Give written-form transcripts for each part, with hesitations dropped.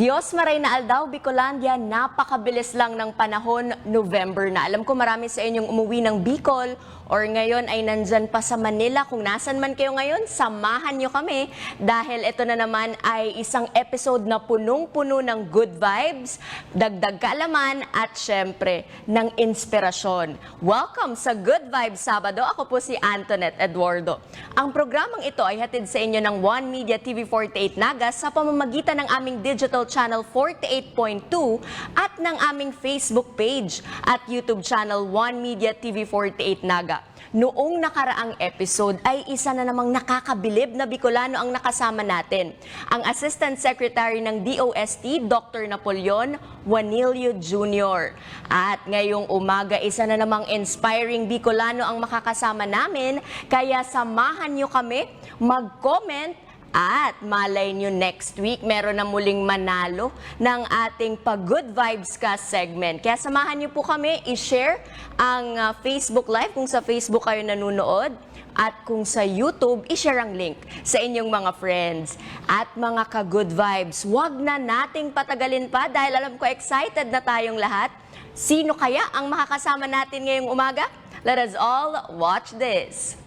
Diyos maray na aldaw, Bicolandia, napakabilis lang ng panahon, November na. Alam ko marami sa inyong umuwi ng Bicol or ngayon ay nandyan pa sa Manila. Kung nasan man kayo ngayon, samahan nyo kami dahil ito na naman ay isang episode na punong-puno ng good vibes, dagdag kaalaman at syempre ng inspirasyon. Welcome sa Good Vibes Sabado. Ako po si Antoinette Eduardo. Ang programang ito ay hatid sa inyo ng One Media TV48 Nagas sa pamamagitan ng aming digital channel 48.2 at ng aming Facebook page at YouTube channel One Media TV48 Naga. Noong nakaraang episode ay isa na namang nakakabilib na Bicolano ang nakasama natin. Ang Assistant Secretary ng DOST, Dr. Napoleon Juanillo Jr. At ngayong umaga, isa na namang inspiring Bicolano ang makakasama namin. Kaya samahan nyo kami mag-comment at malay nyo next week, meron na muling manalo ng ating Pag-Good Vibes Ka segment. Kaya samahan nyo po kami, i-share ang Facebook Live kung sa Facebook kayo nanonood. At kung sa YouTube, i-share ang link sa inyong mga friends. At mga ka-good vibes, wag na nating patagalin pa dahil alam ko excited na tayong lahat. Sino kaya ang makakasama natin ngayong umaga? Let us all watch this.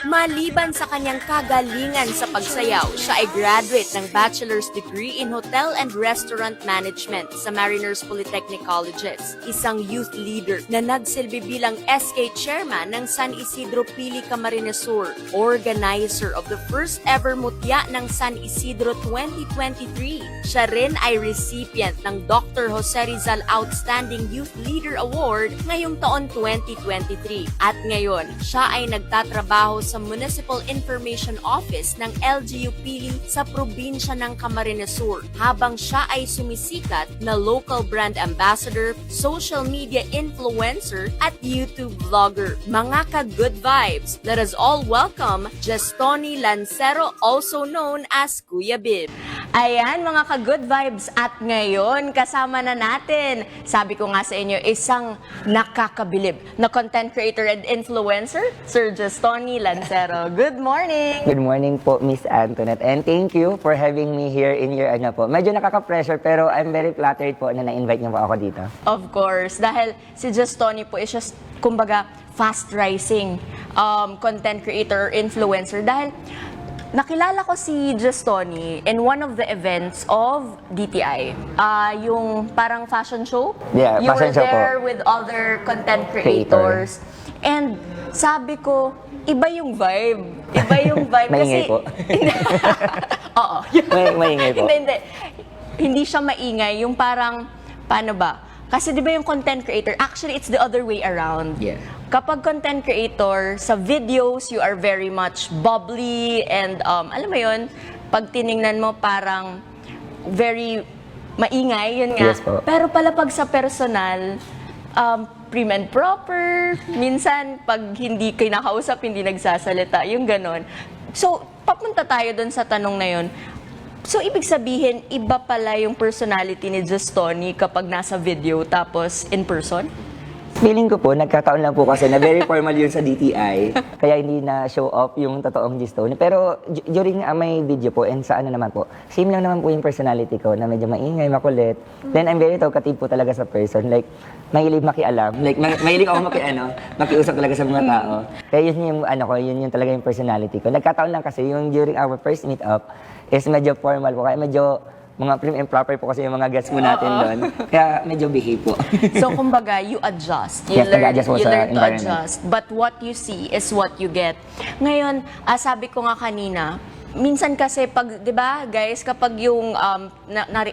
Maliban sa kanyang kagalingan sa pagsayaw, siya ay graduate ng bachelor's degree in Hotel and Restaurant Management sa Mariners Polytechnic Colleges. Isang youth leader na nagsilbi bilang SK Chairman ng San Isidro Pili Camarines Sur, organizer of the first ever Mutya ng San Isidro 2023. Siya rin ay recipient ng Dr. Jose Rizal Outstanding Youth Leader Award ngayong taon 2023. At ngayon, siya ay nagtatrabaho sa Municipal Information Office ng LGU Pili sa probinsya ng Camarines Sur habang siya ay sumisikat na local brand ambassador, social media influencer at YouTube vlogger. Mga ka-good vibes, let us all welcome Jestoni Lancero, also known as Kuya Bib. Ayan mga ka-good vibes, at ngayon kasama na natin, sabi ko nga sa inyo, isang nakakabilib na content creator and influencer, Sir Jestoni Lancero. Good morning! Good morning po, Miss Antoinette. And thank you for having me here in your po. Medyo nakaka-pressure pero I'm very flattered po na na-invite niyo po ako dito. Of course, dahil si Jestoni po is just, kumbaga, fast-rising content creator, influencer. Dahil nakilala ko si Jestoni in one of the events of DTI. Yung parang fashion show. Yeah, you fashion were show there po. with other content creators. And sabi ko, iba yung vibe. Iba yung vibe. Maingay kasi, po. Oo. Maingay po. Hindi. Hindi siya maingay. Yung parang, paano ba? Kasi di ba yung content creator, actually it's the other way around. Yeah. Kapag content creator, sa videos, you are very much bubbly and alam mo yun, pag tiningnan mo parang very maingay, yun nga. Yes po. Pero pala pag sa personal, prim and proper, minsan pag hindi kinakausap, hindi nagsasalita, yung ganon. So, papunta tayo dun sa tanong na yun. So, ibig sabihin, iba pala yung personality ni Jestoni kapag nasa video tapos in person? Feeling ko po, nagkataon lang po kasi na very formal yun sa DTI. Kaya hindi na show off yung totoong Jestoni. Pero during my video po, and sa ano naman po, same lang naman po yung personality ko na medyo maingay, makulit. Then I'm very talkative po talaga sa person. Like, mahilig makialam. Like, mahilig ako makiusap talaga sa mga tao. Kaya yun yung yun yung talaga yung personality ko. Nagkataon lang kasi yung during our first meet up is medyo formal po. Kaya medyo mga prim and proper po kasi yung mga guests po natin doon. Kaya medyo behave po. So, kumbaga, you adjust. You Yes, nag-adjust po you sa learn to environment. adjust. But what you see is what you get. Ngayon, sabi ko nga kanina, minsan kasi pag, 'di ba, guys, kapag yung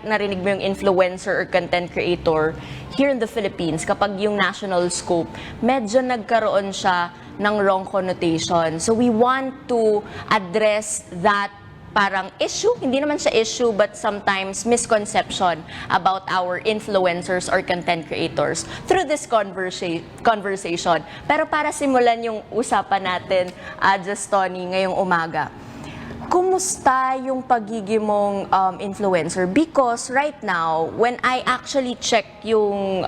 narinig mo yung influencer or content creator here in the Philippines, kapag yung national scope, medyo nagkaroon siya ng wrong connotation. So we want to address that parang issue, hindi naman siya issue, but sometimes misconception about our influencers or content creators through this conversation. Pero para simulan yung usapan natin, Jestoni, ngayong umaga, kumusta yung pagiging mong influencer? Because right now, when I actually check yung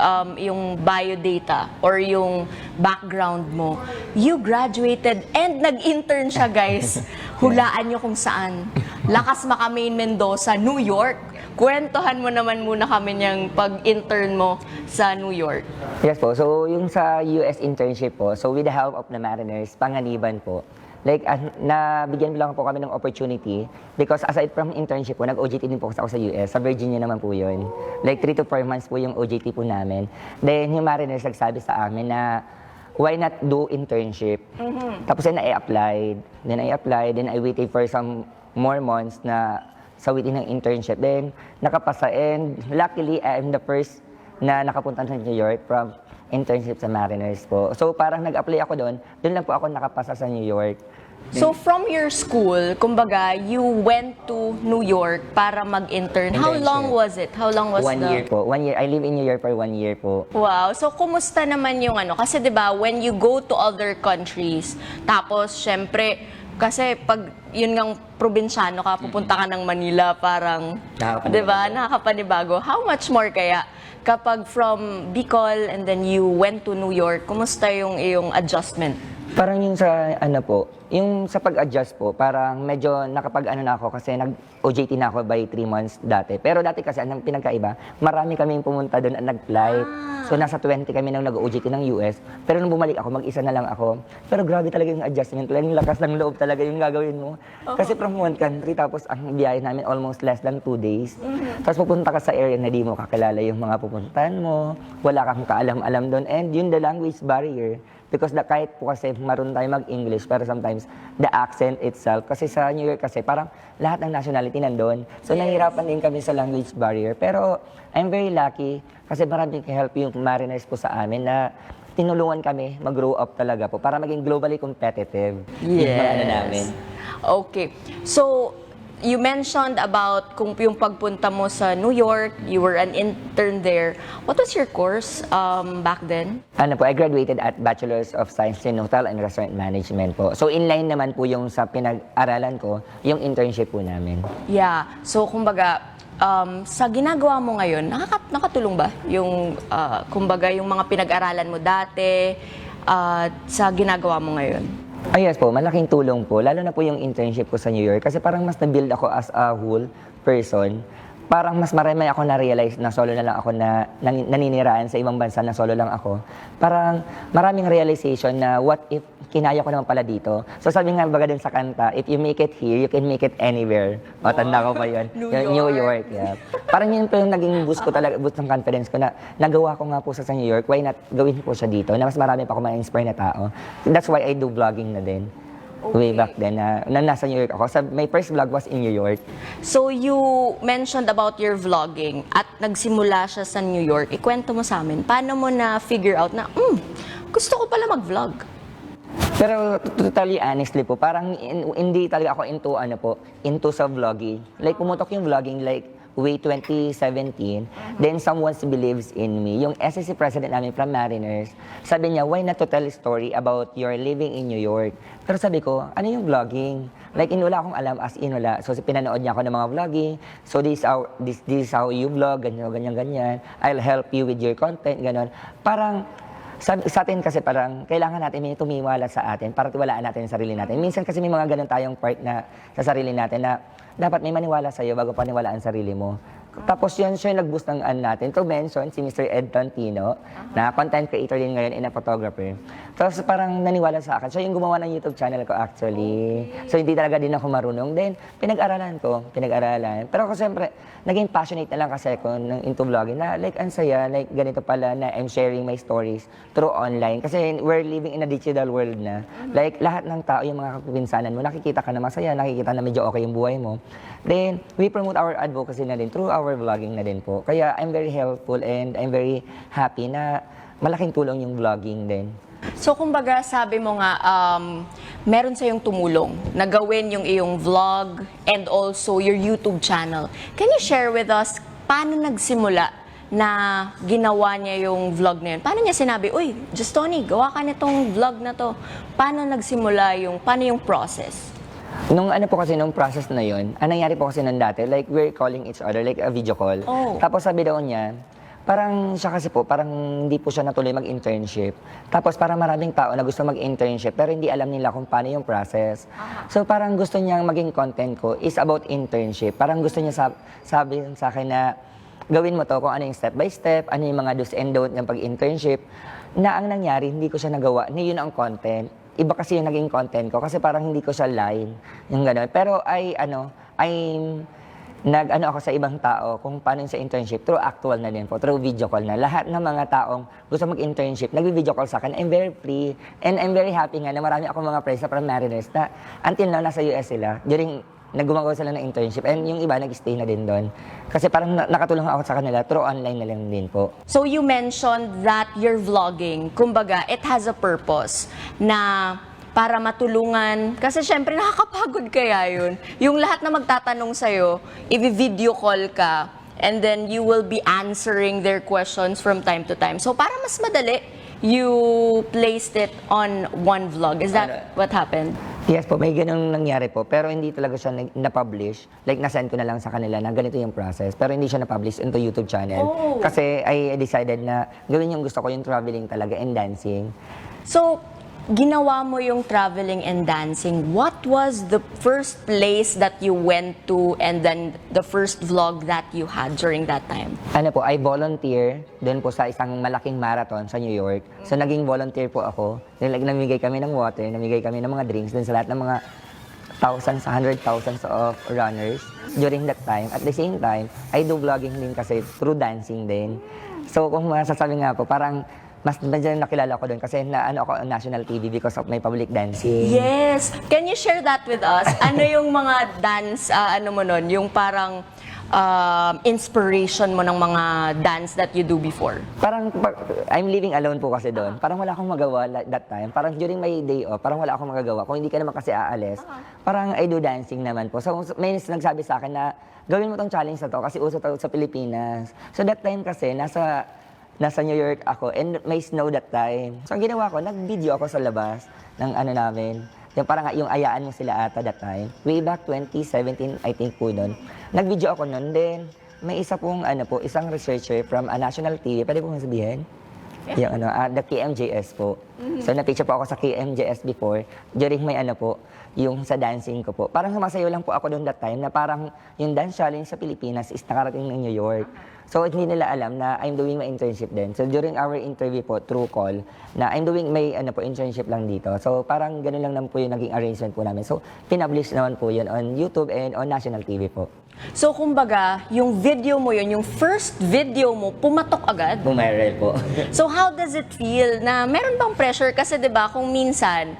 bio data or yung background mo, you graduated and nag-intern siya, guys. Hulaan nyo kung saan. Lakas Makamain, Mendoza, New York. kwentuhan mo naman muna kami niyang pag-intern mo sa New York. Yes po. So, yung sa US internship po, so with the help of the Mariners, Panganiban po, like, nabigyan lang po kami ng opportunity because aside from internship po, nag-OJT din po ako sa US. Sa Virginia naman po yun. Like, 3 to 4 months po yung OJT po namin. Then, yung Mariners nagsabi sa amin na, why not do internship? Tapos then I applied. Then I waited for some more months na sa waiting ng internship. Then, nakapasa. And luckily, I'm the first na nakapunta sa New York from internship sa Mariners po. So parang nag-apply ako doon lang po ako nakapasa sa New York. So from your school, kumbaga, you went to New York para mag-intern. How Internship. long was it? How long was 1 year po. 1 year. I live in New York for 1 year po. Wow. So, kumusta naman yung ano? Kasi 'di ba when you go to other countries, tapos syempre, kasi pag yun ngang probinsyano ka, pupunta ka ng Manila, parang, Nakakapanibago. 'di ba, nakakapanibago. How much more kaya kapag from Bicol and then you went to New York, kumusta yung iyong adjustment? Parang yung sa ano po, yung sa pag-adjust po, parang medyo nakapag-ano na ako kasi nag-OJT na ako by 3 months dati. Pero dati kasi anong pinagkaiba, marami kaming pumunta doon at nag-flight. So nasa 20 kami nang nag-OJT ng US. Pero nung bumalik ako, mag-isa na lang ako. Pero grabe talaga yung adjustment. Yung lakas ng loob talaga yung gagawin mo. Kasi from one country, tapos ang biyahe namin almost less than 2 days. Tapos pupunta ka sa area na di mo kakilala yung mga pupuntahan mo. Wala kang kaalam-alam doon. And yun the language barrier. Because kahit po kasi marunong tayo mag-English, pero sometimes the accent itself, kasi sa New York kasi parang lahat ng nationality nandun. So nahihirapan din kami sa language barrier. Pero I'm very lucky kasi maraming help yung Mariners po sa amin na tinulungan kami mag-grow up talaga po para maging globally competitive. Yung mga ano namin. Okay. So, you mentioned about kung yung pagpunta mo sa New York, you were an intern there. What was your course back then? Ano po, I graduated at Bachelor's of Science in Hotel and Restaurant Management po. So inline naman po yung sa pinag-aralan ko, yung internship po namin. Yeah. So, kumbaga, sa ginagawa mo ngayon, nakatulong ba yung, kumbaga, yung mga pinag-aralan mo dati sa ginagawa mo ngayon? Yes po, malaking tulong po. Lalo na po yung internship ko sa New York. Kasi parang mas na-build ako as a whole person. Parang mas marami ako na-realize na solo na lang ako na naniniraan sa ibang bansa na solo lang ako. Parang maraming realization na what if kinaya ko naman pala dito. So sabi nga baga dun sa kanta, if you make it here, you can make it anywhere. O, tanda ko pa yun. New York, yeah. Parang yun po yung naging boost ko talaga, boost ng confidence ko na nagawa ko nga po sa New York, why not gawin ko siya dito, na mas marami pa ako ma-inspire na tao. That's why I do vlogging na din. Way back then, na nasa New York ako. My first vlog was in New York. So, you mentioned about your vlogging at nagsimula siya sa New York. Ikwento mo sa amin, paano mo na-figure out na, gusto ko pala mag-vlog? Pero totally honestly po, parang hindi talaga ako into sa vlogging. Like pumutok yung vlogging like way 2017, then someone believes in me. Yung SEC president namin from Mariners, sabi niya, why not to tell a story about your living in New York? Pero sabi ko, ano yung vlogging? Like, wala akong alam, as in wala. So, pinanood niya ako ng mga vlogging. So, this is how you vlog, ganyan. I'll help you with your content, ganon. Parang, sa atin kasi parang kailangan natin may tumiwala sa atin para tiwalaan natin ang sarili natin. Minsan kasi may mga ganun tayong part na sa sarili natin na dapat may maniwala sa'yo bago paniwalaan sarili mo. Tapos yun, siya yung nag-boost ng natin. To mention, si Mr. Ed Tantino, na content creator din ngayon and a photographer. Tapos parang naniwala sa akin. Siya yung gumawa ng YouTube channel ko actually. So hindi talaga din ako marunong. Then, pinag-aralan. Pero ako siyempre, naging passionate na lang kasi ako into vlogging na like, ang saya, like ganito pala na I'm sharing my stories through online. Kasi we're living in a digital world na. Like, lahat ng tao, yung mga kapinsanan mo, nakikita ka na masaya, nakikita na medyo okay yung buhay mo. Then, we promote our advocacy na din through our vlogging na din po. Kaya I'm very helpful and I'm very happy na malaking tulong yung vlogging din. So, kumbaga, sabi mo nga, meron sa'yong tumulong na gawin yung iyong vlog and also your YouTube channel. Can you share with us paano nagsimula na ginawa niya yung vlog na yun? Paano niya sinabi, uy, Justoni, gawa ka nitong vlog na to. Paano nagsimula paano yung process? Nung nung process na yun, ang nangyari po kasi nun dati, like we're calling each other, like a video call. Oh. Tapos sabi daw niya, Parang siya kasi po, parang hindi po siya natuloy mag-internship. Tapos parang maraming tao na gusto mag-internship pero hindi alam nila kung paano yung process. So parang gusto niyang maging content ko is about internship. Parang gusto niya sabi sa akin na gawin mo to kung ano yung step by step, ano yung mga do's and don't ng pag-internship. Na ang nangyari, hindi ko siya nagawa, na yun ang content. Iba kasi yung naging content ko kasi parang hindi ko siya line, yung gano'n. Pero nag-ano ako sa ibang tao kung paano sa internship through actual na din po, through video call na. Lahat ng mga taong gusto mag-internship, nag-video call sa akin. I'm very free and I'm very happy nga na marami akong mga friends na from Mariners na until now nasa US sila. During naggumagawa sila ng internship and yung iba nag-stay na din doon. Kasi parang nakatulong ako sa kanila through online na lang din po. So you mentioned that your vlogging, kumbaga, it has a purpose na para matulungan. Kasi syempre nakakapagod kaya yun. Yung lahat na magtatanong sa'yo, i-video call ka, and then you will be answering their questions from time to time. So para mas madali, you placed it on one vlog. Is that what happened? Yes po, may ganun nangyari po. Pero hindi talaga siya na-publish. Like, nasend ko na lang sa kanila na ganito yung process. Pero hindi siya na-publish into YouTube channel. Oh. Kasi I decided na gawin yung gusto ko, yung traveling talaga and dancing. So, ginawa mo yung traveling and dancing. What was the first place that you went to and then the first vlog that you had during that time? Ano po, I volunteer doon po sa isang malaking marathon sa New York. So, naging volunteer po ako. Then, like, namigay kami ng water, namigay kami ng mga drinks doon sa lahat ng mga thousands, thousands of runners during that time. At the same time, I do vlogging din kasi through dancing din. So, kung masasabi nga po, parang mas nandiyan nakilala ko doon kasi naano ako on national TV because of my public dancing. Yes. Can you share that with us? Ano yung mga dance, ano mo nun? Yung parang inspiration mo ng mga dance that you do before? Parang I'm living alone po kasi doon. Parang wala akong magawa that time. Parang during my day off, parang wala akong magagawa. Kung hindi ka naman kasi aalis, parang I do dancing naman po. So may nagsabi sa akin na gawin mo tong challenge na to kasi uso to sa Pilipinas. So that time kasi nasa New York ako and may snow that time. So ang ginawa ko, nag-video ako sa labas ng ano namin. Yung parang yung ayaan mo sila ata that time. Way back 2017, I think po nun. Nag-video ako nun. Then, may isa pong isang researcher from a national TV. Pwede po sabihin? Yung the KMJS po. So na-picture po ako sa KMJS before. During may yung sa dancing ko po. Parang sumasayo lang po ako doon that time na parang yung dance challenge sa Pilipinas is nakarating ng New York. So hindi nila alam na I'm doing my internship din. So during our interview po, through call, na I'm doing may internship lang dito. So parang ganun lang naman po yung naging arrangement po namin. So pinablish naman po yun on YouTube and on national TV po. So kumbaga, yung video mo yun, yung first video mo, pumatok agad? Bumiral po. So how does it feel na meron bang pressure? Kasi 'di ba kung minsan,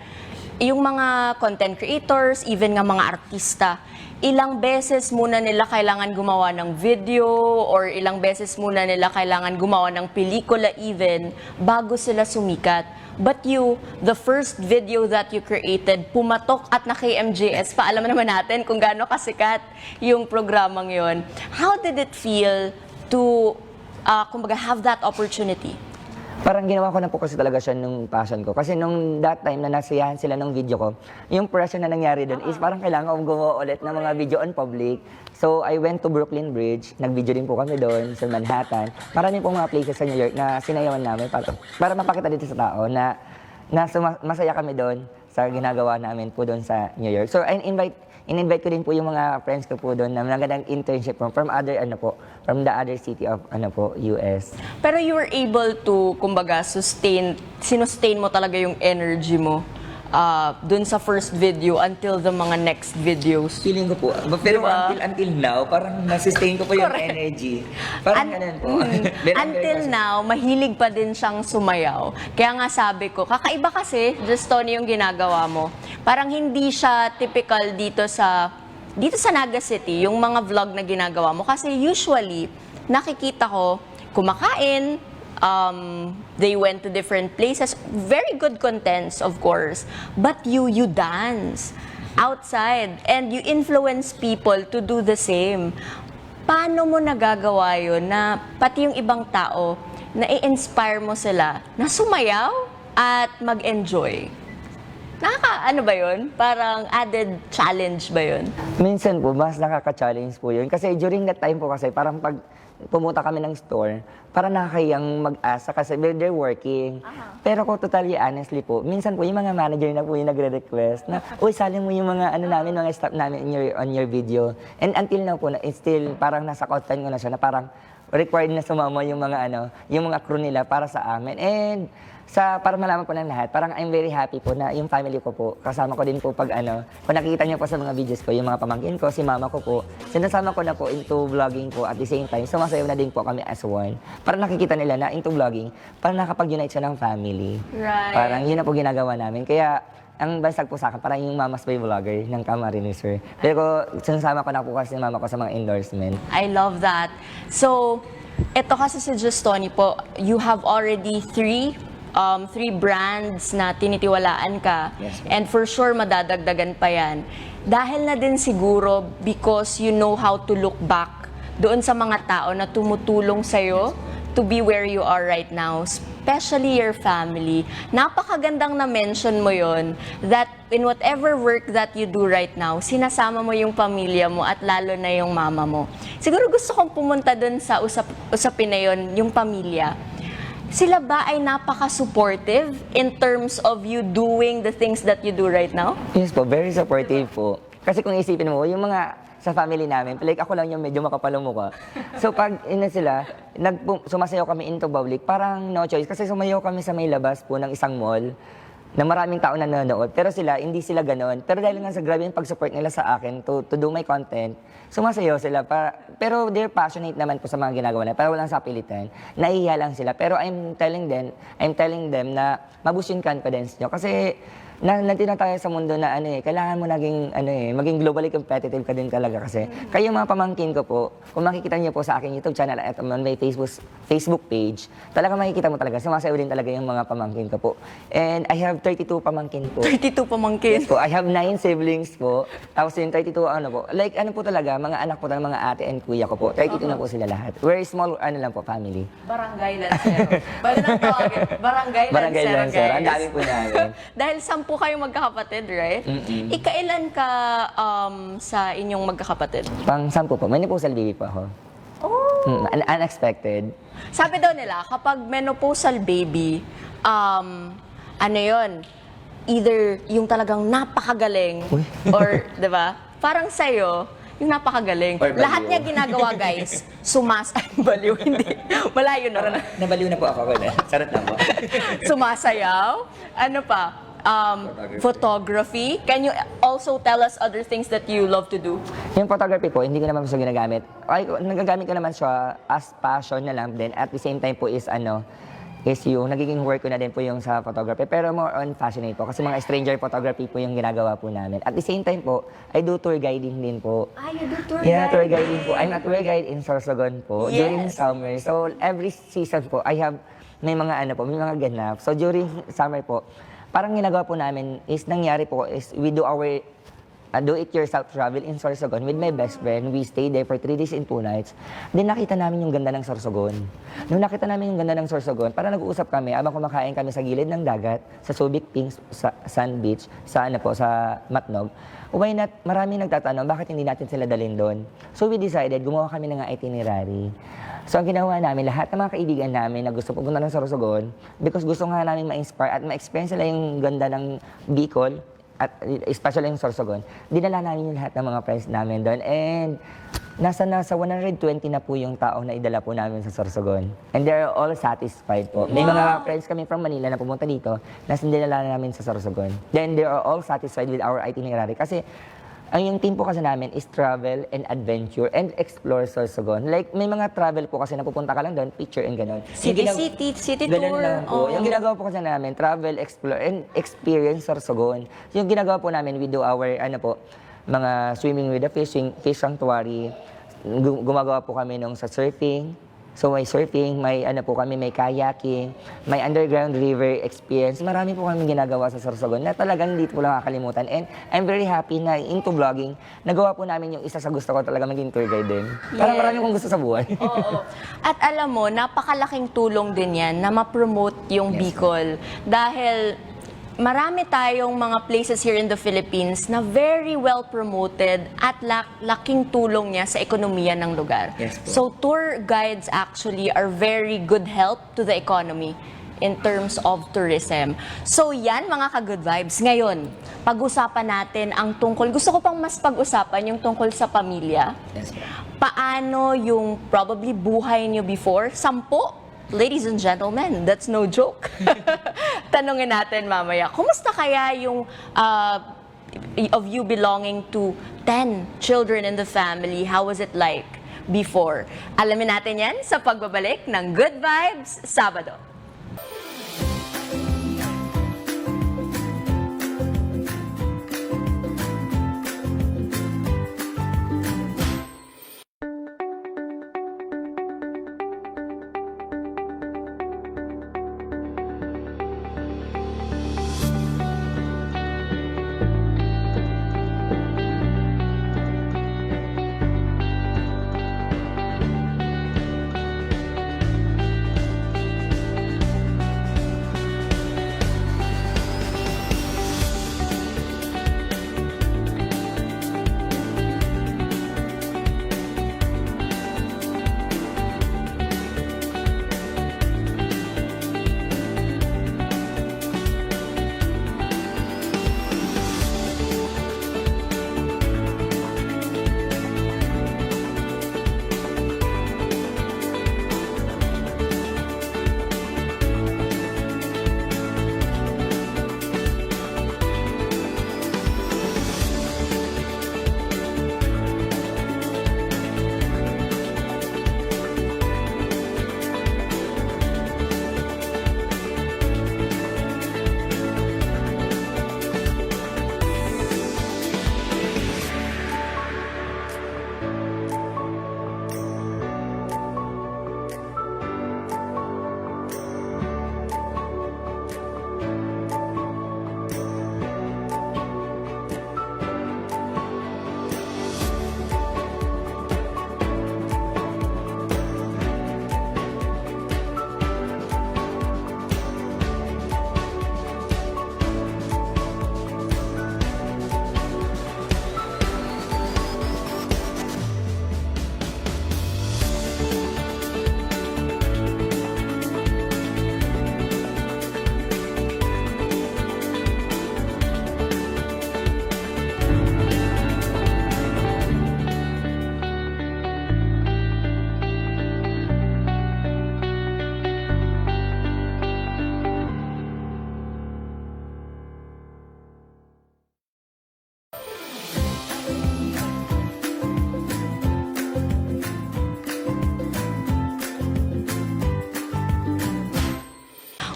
yung mga content creators, even nga mga artista, ilang beses muna nila kailangan gumawa ng video or ilang beses muna nila kailangan gumawa ng pelikula even bago sila sumikat. But you, the first video that you created, pumatok at naka-MJS pa. Alam naman natin kung gaano kasikat yung programang yon. How did it feel to, kumbaga, have that opportunity? Parang ginawa ko na po kasi talaga siya nung passion ko. Kasi nung that time na nasiyahan sila ng video ko, yung pressure na nangyari doon is parang kailangan kong gumawa ulit ng mga video on public. So I went to Brooklyn Bridge, nag-video din po kami doon sa Manhattan. Marami pong mga places sa New York na sinayawan namin para mapakita dito sa tao na masaya kami doon sa ginagawa namin po doon sa New York. So in-invite ko din po yung mga friends ko po doon na nagandang internship from other from the other city of US. Pero you were able to, kumbaga, sinustain mo talaga yung energy mo dun sa first video until the mga next videos. Feeling ko po. Pero Diba? until now, parang nasustain ko po yung energy. Parang ganun po. Until now, mahilig pa din siyang sumayaw. Kaya nga sabi ko, kakaiba kasi, Just Tony, yung ginagawa mo. Parang hindi siya typical dito sa Naga City, yung mga vlog na ginagawa mo. Kasi usually, nakikita ko, kumakain, they went to different places, very good contents, of course, but you dance outside and you influence people to do the same. Paano mo nagagawa yun na pati yung ibang tao, na i-inspire mo sila na sumayaw at mag-enjoy? Ano ba yun? Parang added challenge ba yun? Minsan po, mas nakaka-challenge po yun. Kasi during that time po kasi, parang pag pumunta kami ng store, para nakakayang mag-asa kasi they're working. Pero kung totally honestly po, minsan po yung mga manager na po yung nagre-request na, uy, sali mo yung mga ano namin, mga staff namin on your video. And until now po, it's still parang nasa content ko na siya na parang required na sumama yung mga yung mga crew nila para sa amin. And para malaman po ng lahat, parang I'm very happy po na yung family ko po, kasama ko din po pag kung nakikita niyo po sa mga videos ko, yung mga pamangkin ko, si mama ko po, sinasama ko na po into vlogging po at the same time, sumasayaw na din po kami as one. Parang nakikita nila na into vlogging, parang nakapag-unite siya ng family. Right. Parang yun na po ginagawa namin. Kaya, ang basag po sa akin, parang yung Mama's Boy Vlogger ng Camarines, sir. Pero sinasama ko na po kasi mama ko sa mga endorsement. I love that. So, ito kasi si Just Tony po, you have already three brands na tinitiwalaan ka. Yes, ma'am. And for sure, madadagdagan pa yan. Dahil na din siguro because you know how to look back doon sa mga tao na tumutulong sa'yo to be where you are right now, especially your family. Napakagandang na-mention mo yon that in whatever work that you do right now, sinasama mo yung pamilya mo at lalo na yung mama mo. Siguro gusto kong pumunta doon sa usapin na yun, yung pamilya. Sila ba ay napaka-supportive in terms of you doing the things that you do right now? Yes po, very supportive po. Kasi kung isipin mo, yung mga sa family namin, like ako lang yung medyo makapal ang mukha. So pag sila, sumasayaw kami into public, parang no choice. Kasi sumayaw kami sa may labas po ng isang mall na maraming tao na nanonood. Pero hindi sila ganon. Pero dahil nga sa grabe yung pag-support nila sa akin to do my content, sumasayaw sila. Pero they're passionate naman po sa mga ginagawa nila. Pero walang sapilitan. Nahihiya lang sila. Pero I'm telling them na maboost yung confidence nyo. Kasi nandito na tayo sa mundo na kailangan mo maging globally competitive ka din talaga kasi. Kayo mga pamangkin ko po, kung makikita niyo po sa aking YouTube channel at on my Facebook page, talaga makikita mo talaga, sumasayaw din talaga yung mga pamangkin ko po. And I have 32 pamangkin po. 32 pamangkin. Yes po, I have 9 siblings po. Tapos yung 32 po, like po talaga, mga anak po ng mga ate and kuya ko po. 32 na po sila lahat. We're small, lang po, family. Barangay Lancero. Bali ng tawagin, Barangay Lancero, Lancero, guys. ang dami po namin. Dahil 10 kayong magkakapatid, right? Ikailan ka sa inyong magkakapatid? Pang-10 po, menopausal baby po ako. Oh! Unexpected. Sabi daw nila, kapag menopausal baby, yun, either yung talagang napakagaling, or, di ba, parang sa'yo, yung napakagaling. Or baliw. Lahat niya ginagawa, guys. Baliw, hindi. Malayo na. Nabaliw na po ako. Sarot lang po. Sumasayaw. Ano pa? Photography. Can you also tell us other things that you love to do? Yung photography po, hindi ko naman siya ginagamit. Nagagamit ko naman siya as passion na lang din. At the same time po is yung nagiging work ko na din po yung sa photography. Pero more on fascinate po. Kasi mga stranger photography po yung ginagawa po namin. At the same time po, I do tour guiding din po. You do tour Yeah, guide. tour guiding po. I'm a tour guide in Sorsogon po. Yes. During summer. So, every season po, may mga may mga ganap. So, during summer po, parang ginagawa po namin nangyari po is we do our do-it-yourself travel in Sorsogon with my best friend. We stayed there for 3 days and 2 nights. Then nakita namin yung ganda ng Sorsogon. Nung nakita namin yung ganda ng Sorsogon, parang nag-uusap kami habang kumakain kami sa gilid ng dagat, sa Subic Pink Sand Beach, sa Matnog. Why not, maraming nagtatanong, bakit hindi natin sila dalhin doon? So we decided, gumawa kami ng itinerary. So ang ginawa namin, lahat ng mga kaibigan namin na gusto pupunta ng Sorsogon, because gusto nga namin ma-inspire at ma-experience nila yung ganda ng Bicol, at especially yung Sorsogon, dinala namin yung lahat ng mga friends namin doon. And nasa 120 na po yung taong na idala po namin sa Sorsogon. And they're all satisfied po. May mga friends kami from Manila na pumunta dito na dinala namin sa Sorsogon. Then they are all satisfied with our itinerary. Kasi yung team po kasi namin is travel and adventure and explore Sorsogon. Like, may mga travel po kasi napupunta ka lang doon, picture and gano'n. City Ganun tour. lang po. Yung ginagawa po kasi namin, travel, explore, and experience Sorsogon. Yung ginagawa po namin, we do our, mga swimming with the fish sanctuary. Gumagawa po kami sa surfing. So may surfing, may may kayaking, may underground river experience. Marami po kami ginagawa sa Sorsogon na talagang hindi po lang makakalimutan. And I'm very happy na into vlogging, nagawa po namin yung isa sa gusto ko talaga maging tour guide din. Parang marami kong gusto sa buhay. Oo. At alam mo, napakalaking tulong din yan na ma-promote yung Bicol. Dahil marami tayong mga places here in the Philippines na very well promoted at laking tulong niya sa ekonomiya ng lugar. Yes po. So tour guides actually are very good help to the economy in terms of tourism. So yan mga ka-good vibes. Ngayon, pag-usapan natin ang tungkol, gusto ko pang mas pag-usapan yung tungkol sa pamilya. Yes po. Paano yung probably buhay niyo before? 10? Ladies and gentlemen, that's no joke. Tanungin natin mamaya, kumusta kaya yung of you belonging to 10 children in the family? How was it like before? Alamin natin yan sa pagbabalik ng Good Vibes Sabado.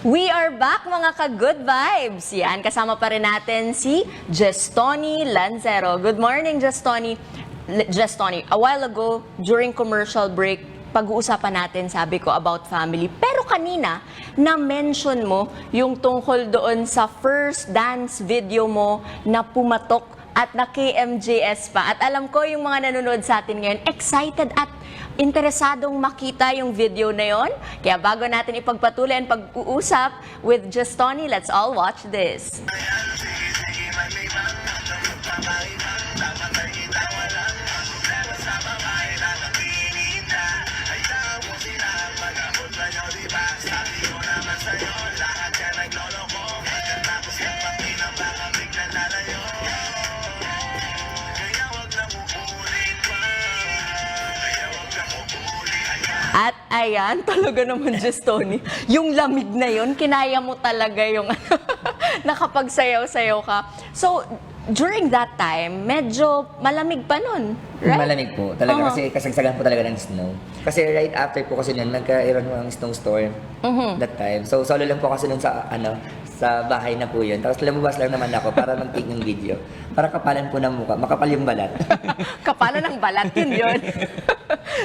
We are back mga ka-good vibes. Yan, kasama pa rin natin si Jestoni Lancero. Good morning, Jestoni. Jestoni, a while ago, during commercial break, pag-uusapan natin, sabi ko, about family. Pero kanina, na-mention mo yung tungkol doon sa first dance video mo na pumatok at na KMJS pa. At alam ko yung mga nanonood sa atin ngayon, excited at interesadong makita yung video na yon. Kaya bago natin ipagpatuloy ang pag-uusap with Jestoni, let's all watch this. At ayan, talaga naman, Jestoni. Yung lamig na yun, kinaya mo talaga yung nakapagsayaw-sayaw ka. So, during that time, medyo malamig pa nun, right? Malamig po. Talaga kasi kasagsagan po talaga ng snow. Kasi right after po kasi nun, nagkaroon mo ng snowstorm that time. So, solo lang po kasi nun sa, sa bahay na po yun. Tapos lumabas lang naman ako para mag-take ng video. Para kapalan po ng mukha. Makapal yung balat. Kapalan ng balat, yun.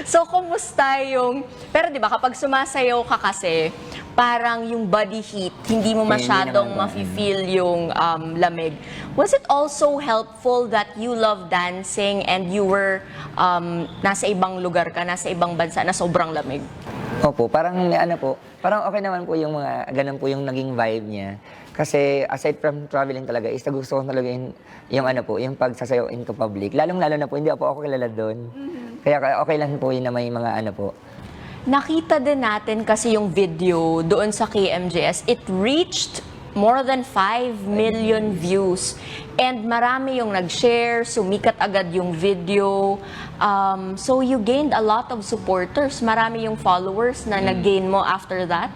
So, kumusta yung... Pero di ba, kapag sumasayaw ka kasi, parang yung body heat, hindi mo masyadong mafe-feel yung lamig. Was it also helpful that you love dancing and you were nasa ibang lugar ka, nasa ibang bansa na sobrang lamig? Opo, parang okay naman po yung mga, ganun po yung naging vibe niya. Kasi aside from traveling talaga, is gusto ko talaga yung ano po, yung pagsasayaw into public. Lalong-lalo na po, hindi po ako kilala doon. Kaya okay lang po yun na may mga ano po. Nakita din natin kasi yung video doon sa KMJS, it reached more than 5 million views. And marami yung nag-share, sumikat agad yung video. So you gained a lot of supporters. Marami yung followers na nag-gain mo after that.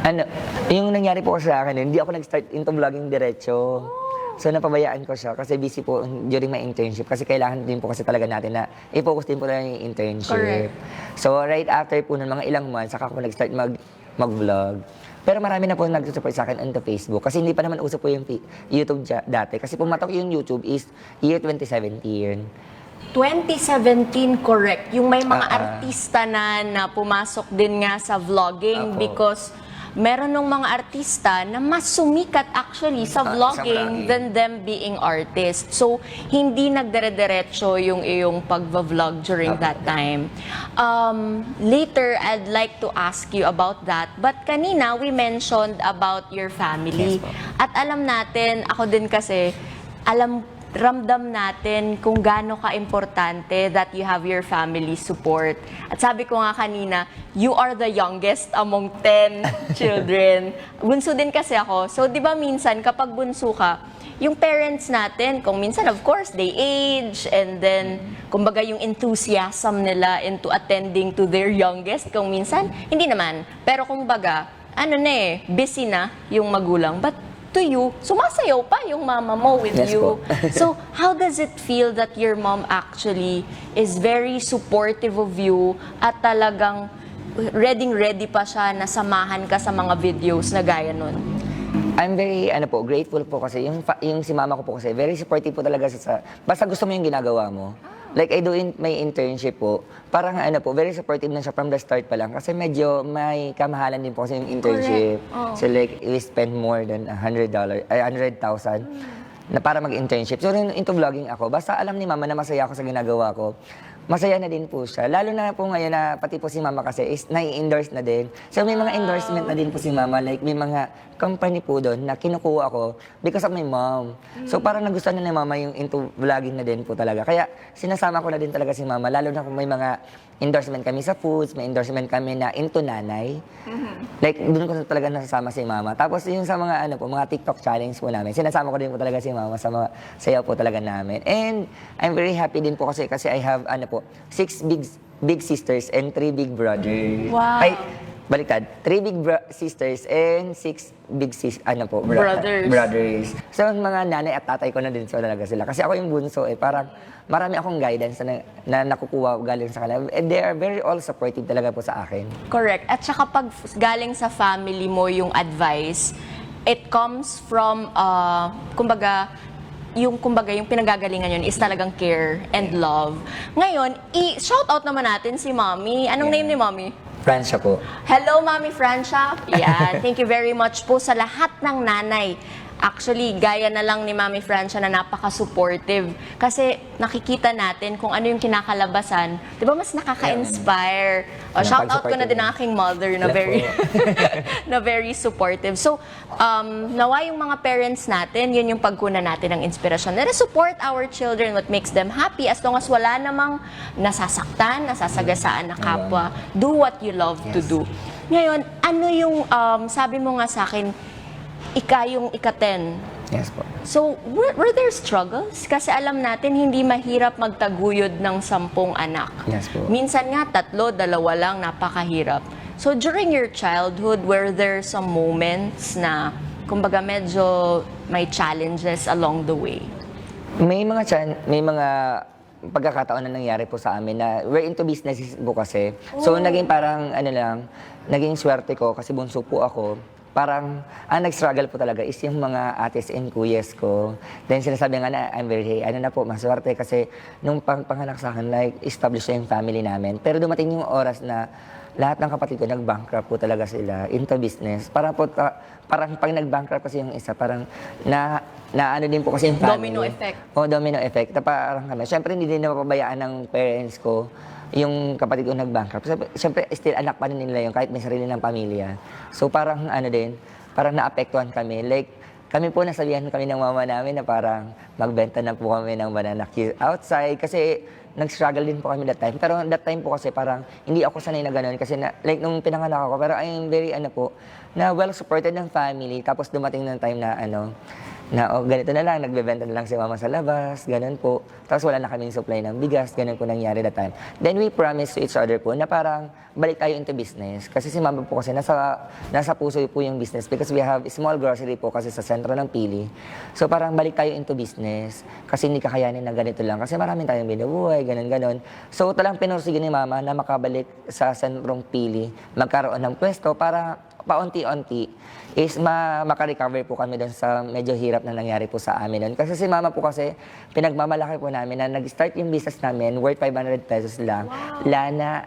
Ano, yung nangyari po sa akin, hindi ako nag-start into vlogging diretso. So napabayaan ko siya kasi busy po during my internship kasi kailangan din po kasi talaga natin na i-focus din po lang yung internship. Correct. So right after po ng mga ilang months, saka ako nag-start mag-vlog. Pero marami na po nag-support sa akin on the Facebook kasi hindi pa naman uso po yung YouTube dati. Kasi pumatok yung YouTube is year 2017. 2017, correct. Yung may mga artista na pumasok din nga sa vlogging Apo. because meron ng mga artista na mas sumikat actually sa Sa vlogging vlogging. than them being artists. So, hindi nagdire-diretso yung iyong pag-vlog during Apo. that time. Later, I'd like to ask you about that. But kanina, we mentioned about your family. Yes po. At alam natin, ako din kasi, ramdam natin kung gaano ka-importante that you have your family support. At sabi ko nga kanina, you are the youngest among 10 children. Bunso din kasi ako. So, di ba minsan, kapag bunso ka, yung parents natin, kung minsan, of course, they age, and then, kumbaga, yung enthusiasm nila into attending to their youngest, kung minsan, hindi naman. Pero kumbaga, busy na yung magulang. But to you, sumasayaw pa yung mama mo with Yes you. po. So, how does it feel that your mom actually is very supportive of you at talagang ready pa siya na samahan ka sa mga videos na gaya nun? I'm very grateful po kasi yung si mama ko po kasi very supportive po talaga sa basta gusto mo yung ginagawa mo. Like I do in my internship po, parang very supportive na siya from the start pa lang kasi medyo may kamahalan din po kasi yung internship. Correct. Oh. So like we spend more than $100, 100,000 na para mag-internship. So into vlogging ako, basta alam ni mama na masaya ako sa ginagawa ko. Masaya na din po siya. Lalo na po ngayon na pati po si mama kasi is nai-endorse na din. So may mga endorsement na din po si mama. Like may mga company po doon na kinukuha ko because of my mom. So parang nagustuhan na ni mama yung into vlogging na din po talaga. Kaya sinasama ko na din talaga si mama. Lalo na kung may mga endorsement kami sa foods, may endorsement kami na into nanay. Like doon ko talaga nasasama si mama. Tapos yung sa mga mga TikTok challenge po namin, sinasama ko din po talaga si mama sa mga sayaw po talaga namin. And I'm very happy din po kasi I have 6 big sisters and 3 big brothers. Wow. Ay, baliktad. 3 big sisters and 6 big brothers. So, mga nanay at tatay ko na din talaga sila. Kasi ako yung bunso parang marami akong guidance na nakukuha galing sa kanila. And they are very all supportive talaga po sa akin. Correct. At saka pag galing sa family mo yung advice, it comes from, kumbaga, yung pinagagalingan yun is talagang care and love. Ngayon, i-shout out naman natin si Mommy. Anong name ni Mommy? Francia po. Hello, Mommy Francia. Yeah, thank you very much po sa lahat ng nanay. Actually, gaya na lang ni Mommy Francia na napaka-supportive. Kasi nakikita natin kung ano yung kinakalabasan. Di ba mas nakaka-inspire? O, shout out ko na din ang aking mother na very na very supportive. So, nawa yung mga parents natin, yun yung pagkunan natin ng inspirasyon. Na support our children, what makes them happy as long as wala namang nasasaktan, nasasagasaan na kapwa. Do what you love to do. Ngayon, ano yung, sabi mo nga sa akin, yung ika-10. Yes po. So, were there struggles? Kasi alam natin, hindi mahirap magtaguyod ng 10 anak. Yes po. Minsan nga, 3, 2 lang, napakahirap. So, during your childhood, were there some moments na, kumbaga, medyo may challenges along the way? May mga pagkakataon na nangyari po sa amin na we're into business po kasi. So, naging parang, naging swerte ko kasi bunso po ako. Parang, nag-struggle po talaga is yung mga ates and kuyes ko. Then sinasabi nga na, I'm very, maswerte kasi nung panganak sa akin, like, establish na yung family namin. Pero dumating yung oras na lahat ng kapatid ko, nag-bankrupt po talaga sila into business. Parang pag nag-bankrupt kasi yung isa, parang na din po kasi yung family. Domino effect. Domino effect. Parang kami. Siyempre, hindi din napapabayaan ng parents ko yung kapatid ko nag-bankrupt. Siyempre, still anak pa rin nila yun kahit may sarili ng pamilya. So parang parang naapektuhan kami. Like, kami po nasabihan kami ng mama namin na parang magbenta na po kami ng banana cue outside kasi nag-struggle din po kami that time. Pero that time po kasi parang hindi ako sanay na gano'n kasi like nung pinanganak ako, pero I'm very na well supported ng family. Tapos dumating ng time na ganito na lang, nagbebenta na lang si mama sa labas, ganun po. Tapos wala na kaming supply ng bigas, ganun po nangyari that time. Then we promised to each other po na parang balik tayo into business. Kasi si mama po kasi nasa puso po yung business because we have small grocery po kasi sa sentro ng Pili. So parang balik tayo into business kasi hindi kakayanin na ganito lang. Kasi maraming tayong binubuhay, ganun. So talang pinursige ni mama na makabalik sa sentrong Pili, magkaroon ng pwesto para paunti-unti is makarecover po kami doon sa medyo hirap na nangyari po sa amin noon. Kasi si mama po kasi, pinagmamalaki po namin na nag-start yung business namin worth 500 pesos lang. Wow. Lana,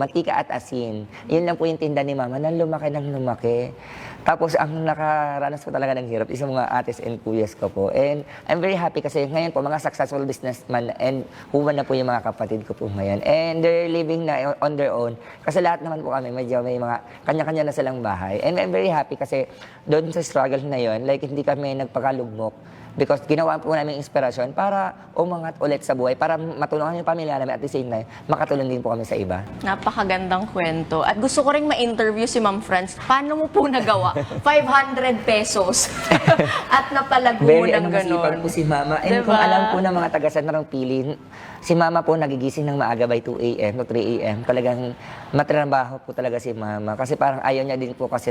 mantika at asin. Yun lang po yung tinda ni mama na lumaki ng lumaki. Tapos ang nakaranas po talaga ng hirap is yung mga ates and kuyas ko po. And I'm very happy kasi ngayon po mga successful businessman and human na po yung mga kapatid ko po ngayon. And they're living na on their own. Kasi lahat naman po kami medyo may mga kanya-kanya na silang bahay. And I'm very happy kasi doon sa struggle na yon, like hindi kami nagpakalugmok. Because ginawa po namin inspirasyon para umangat ulit sa buhay, para matulungan yung pamilya namin at the same time, makatulong din po kami sa iba. Napakagandang kwento. At gusto ko ring ma-interview si Ma'am Franz. Paano mo po nagawa? 500 pesos. At napalago mo ng masipag gano'n. po si mama. And Diba? kung alam po ng mga taga-sentrong Pili, si mama po nagigising ng maaga by 2 a.m. to 3 a.m. Talagang matrabaho po talaga si mama. Kasi parang ayaw niya din po kasi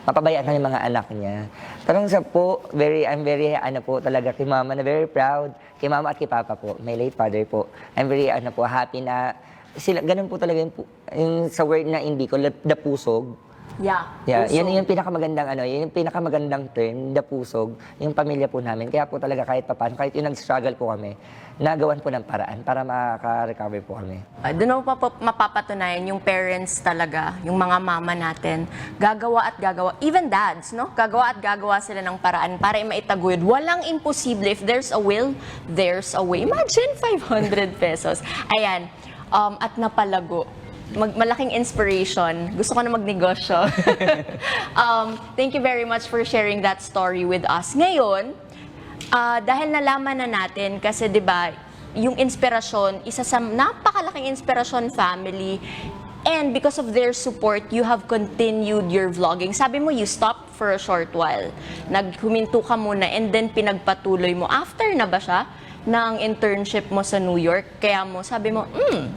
mapabayaan na yung mga anak niya. Talagang I'm very talaga kay mama na very proud. Kay mama at kay papa po, my late father po. I'm very happy na sila, ganun po talaga yung sa word na hindi ko, dapusog. Yeah. Yan yung pinakamagandang yun yung pinakamagandang term, dapusog, yung pamilya po namin. Kaya po talaga kahit papaano, kahit yung nag-struggle po kami, nagawan po ng paraan para maka-recover po kami. Doon mo mapapatunayan yung parents talaga, yung mga mama natin, gagawa at gagawa. Even dads, no? Gagawa at gagawa sila ng paraan para maitaguyod. Walang imposible. If there's a will, there's a way. Imagine 500 pesos. Ayan. At napalago. Malaking inspiration. Gusto ko na magnegosyo. Thank you very much for sharing that story with us. Ngayon, dahil nalaman na natin, kasi 'di ba, yung inspirasyon, isa sa napakalaking inspirasyon family, and because of their support, you have continued your vlogging. Sabi mo, you stopped for a short while. Naghuminto ka muna and then pinagpatuloy mo. After na ba siya ng internship mo sa New York? Kaya mo, sabi mo,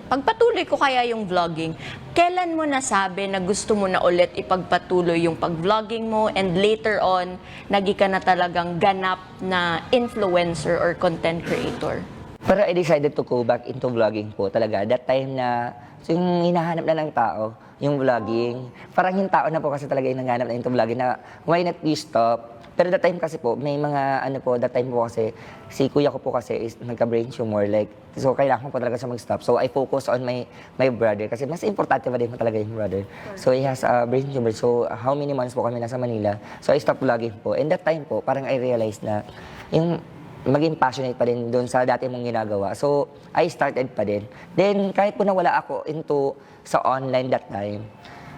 pagpatuloy ko kaya yung vlogging. Kailan mo nasabi na gusto mo na ulit ipagpatuloy yung pag-vlogging mo and later on, naging ka na talagang ganap na influencer or content creator? Pero I decided to go back into vlogging po talaga. That time na yung hinahanap na ng tao, yung vlogging. Parang yung tao na po kasi talaga yung nanghanap na into vlogging na why not you stop? Pero that time kasi po, may mga that time po kasi, si kuya ko po kasi is nagka-brain tumor, like, so kailangan ko po talaga siya mag-stop. So I focus on my brother kasi mas importante pa din mo talaga yung brother. So he has a brain tumor. So how many months po kami nasa Manila. So I stopped vlogging po. And that time po, parang I realized na yung maging passionate pa din doon sa dati mong ginagawa. So I started pa din. Then kahit po nawala ako into sa online that time,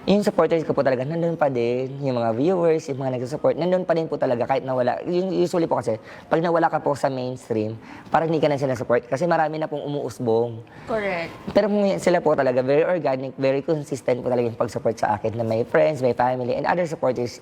yung supporters ko po talaga, nandun pa din. Yung mga viewers, yung mga nagsusupport, nandun pa din po talaga kahit nawala. Yung usually po kasi, pag nawala ka po sa mainstream, parang hindi ka na sila support kasi marami na pong umuusbong. Correct. Pero sila po talaga, very organic, very consistent po talaga yung pag-support sa akin na may friends, may family, and other supporters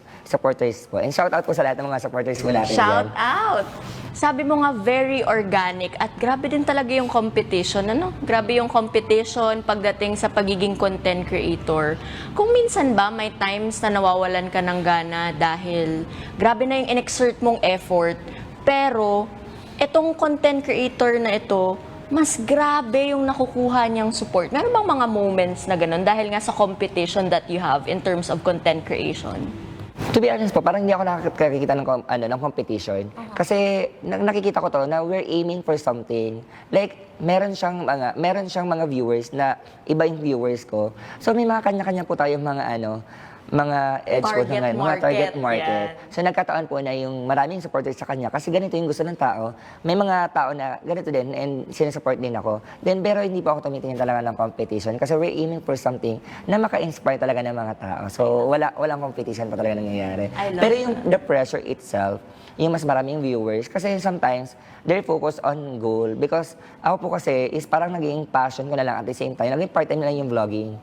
po. And shout out po sa lahat ng mga supporters po natin Shout dyan. out! Sabi mo nga, very organic at grabe din talaga yung competition, ano? Grabe yung competition pagdating sa pagiging content creator. Kung minsan ba may times na nawawalan ka ng gana dahil grabe na yung in-exert mong effort, pero itong content creator na ito, mas grabe yung nakukuha niyang support. Meron bang mga moments na ganun dahil nga sa competition that you have in terms of content creation? To be honest po, parang hindi ako nakakita ng competition. Kasi nakikita ko to na we're aiming for something. Like, meron siyang mga viewers na iba yung viewers ko. So may mga kanya-kanya po tayong mga edge ko na mga target market. Yeah. So nagkataon po na yung maraming supporters sa kanya kasi ganito yung gusto ng tao. May mga tao na ganito din and sinusupport din ako. Then pero hindi po ako tumitingin talaga ng competition kasi we're aiming for something na maka-inspire talaga ng mga tao. So walang competition pa talaga nangyayari. Pero yung the pressure itself, yung mas maraming viewers. Kasi sometimes, they're focused on goal. Because ako po kasi is parang naging passion ko na lang at the same time. Naging part-time na lang yung vlogging.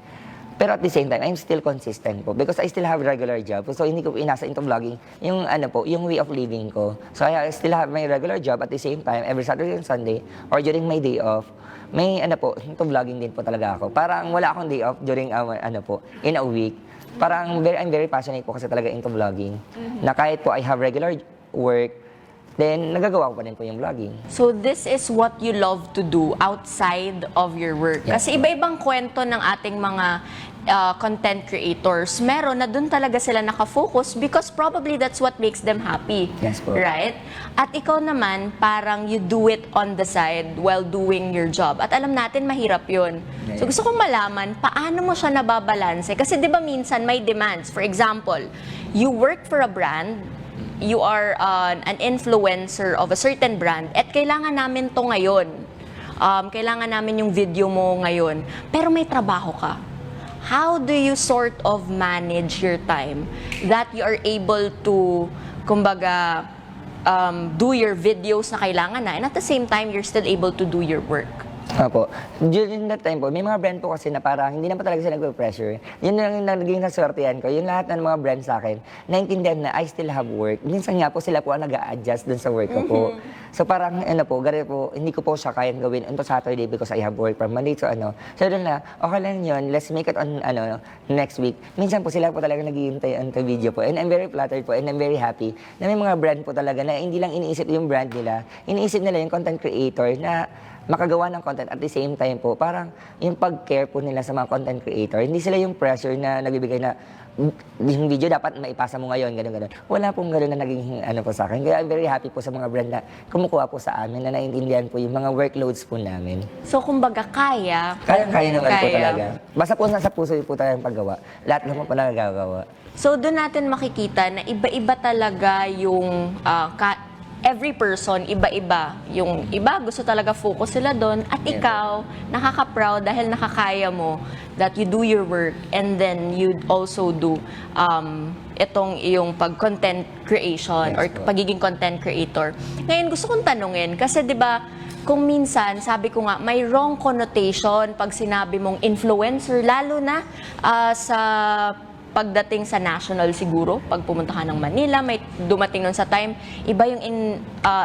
Pero at the same time, I'm still consistent po because I still have regular job. So hindi ko inasa into vlogging yung ano po, yung way of living ko. So I still have my regular job at the same time every Saturday and Sunday or during my day off. May ano po, into vlogging din po talaga ako. Parang wala akong day off during ano po, in a week. Parang I'm very passionate po kasi talaga into vlogging. Na kahit po I have regular work, then nagagawa ko pa din po yung vlogging. So this is what you love to do outside of your work. Yes, Kasi iba-ibang kwento ng ating mga content creators. Meron na dun talaga sila nakafocus because probably that's what makes them happy. Yes po. Right? At ikaw naman, parang you do it on the side while doing your job. At alam natin, mahirap yun. Yeah. So gusto kong malaman, paano mo siya nababalanse? Kasi di ba minsan may demands. For example, you work for a brand, you are an influencer of a certain brand at kailangan namin to ngayon. Kailangan namin yung video mo ngayon. Pero may trabaho ka. How do you sort of manage your time that you are able to, kumbaga, do your videos na kailangan na and at the same time, you're still able to do your work? Opo. During that time po, may mga brand po kasi na parang hindi na po talaga sila nagpe-pressure. Yun lang yung naging naswertihan ko. Yung lahat ng mga brand sa akin, naintindihan na I still have work. Minsan nga po sila po ang nag-a-adjust dun sa work ko po. So parang ano po, gari po, hindi ko po siya kayang gawin on Saturday because I have work from Monday to ano. So doon na, okay lang yun, let's make it on ano next week. Minsan po sila po talaga naghihintay on the video po. And I'm very flattered po and I'm very happy na may mga brand po talaga na hindi lang iniisip yung brand nila, iniisip nila yung content creator na makagawa ng content at the same time po, parang yung pag-care po nila sa mga content creator, hindi sila yung pressure na nagbibigay na yung video dapat maipasa mo ngayon, gano'n. Wala pong gano'n na naging ano po sa akin. Kaya I'm very happy po sa mga brand na kumukuha po sa amin, na naiintindihan po yung mga workloads po namin. So, kumbaga, kaya. Kaya naman po talaga. Basta po nasa puso po tayo yung paggawa. Lahat naman po nagagawa. So, doon natin makikita na iba-iba talaga yung every person, iba-iba. Yung iba, gusto talaga focus sila doon. At ikaw, nakaka-proud dahil nakakaya mo that you do your work and then you also do itong iyong pag-content creation or pagiging content creator. Ngayon, gusto kong tanungin, kasi di ba kung minsan, sabi ko nga, may wrong connotation pag sinabi mong influencer, lalo na sa pagdating sa national siguro, pag pumunta ka ng Manila, may dumating nun sa time, iba yung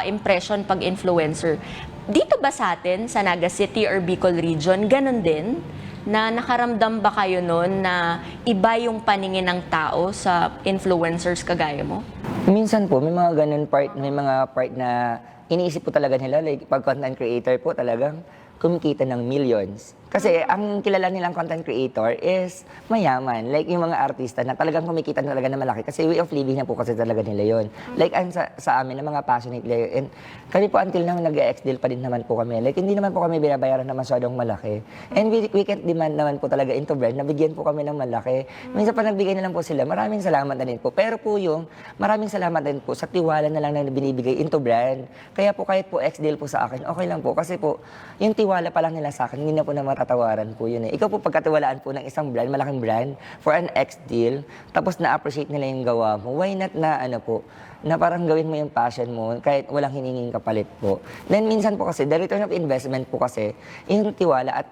impression pag influencer. Dito ba sa atin, sa Naga City or Bicol Region, ganun din? Na nakaramdam ba kayo nun na iba yung paningin ng tao sa influencers kagaya mo? Minsan po, may mga ganun part, may mga part na iniisip po talaga nila, like pag content creator po talagang kumikita ng millions. Kasi ang kilala nilang content creator is mayaman. Like yung mga artista na talagang kumikita talaga na malaki. Kasi way of living na po kasi talaga nila yon. Like sa amin, na mga passionate player. And kami po until now nag-ex-deal pa din naman po kami. Like hindi naman po kami binabayaran na masyadong malaki. And we can't demand naman po talaga into brand na bigyan po kami ng malaki. Minsan pa nagbigay na lang po sila. Maraming salamat na din po. Pero po yung maraming salamat din po sa tiwala na lang na binibigay into brand. Kaya po kahit po ex-deal po sa akin, okay lang po. Kasi po yung tiwala pa lang nila sa akin, hindi na po na matatawaran po yun eh. Ikaw po pagkatiwalaan po ng isang brand, malaking brand, for an ex-deal, tapos na-appreciate nila yung gawa mo, why not na ano po, na parang gawin mo yung passion mo kahit walang hininging kapalit po. Then minsan po kasi, the return of investment po kasi, yung tiwala at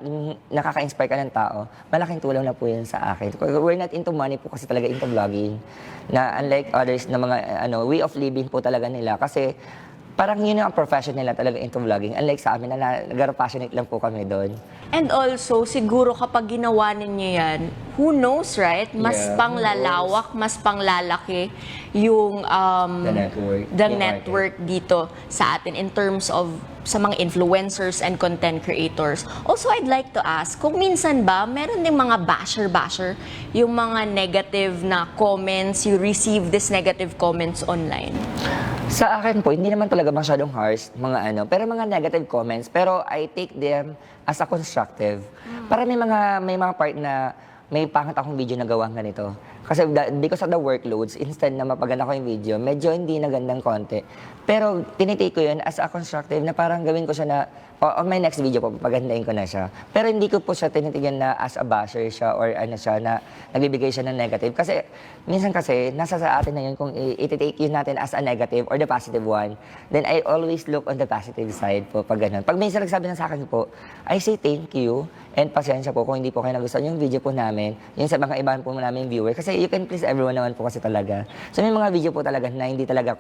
nakaka-inspire ka ng tao, malaking tulong na po yun sa akin. We're not into money po kasi talaga into vlogging. Na unlike others na mga way of living po talaga nila. Kasi parang yun yung profession nila talaga into vlogging. Unlike sa amin na nag-passionate lang po kami doon. And also, siguro kapag ginawa ninyo yan, who knows, right? Mas Yeah, panglalawak, mas panglalaki yung The network dito sa atin in terms of sa mga influencers and content creators. Also, I'd like to ask, kung minsan ba, meron ding mga basher, yung mga negative na comments, you receive this negative comments online? Sa akin po, hindi naman talaga masyadong harsh, mga pero mga negative comments. Pero I take them as a constructive. Para may mga part na may pangit akong video na gawang ganito. Kasi because of the workloads, instead na mapaganda ko yung video, medyo hindi nagandang konti. Pero tinitake ko yun as a constructive na parang gawin ko siya na, on my next video po, pagandahin ko na siya. Pero hindi ko po siya tinitigan na as a basher siya or ano siya, na nagbibigay siya ng negative. Kasi minsan kasi, nasa sa atin na yun kung i-take yun natin as a negative or the positive one, then I always look on the positive side po pag ganun. Pag minsan nagsabi na sa akin po, I say thank you and pasensya po kung hindi po kayo nagustuhan yung video po namin, yung sa mga ibahan po namin viewer. Kasi you can please everyone naman po kasi talaga. So may mga video po talaga na hindi talaga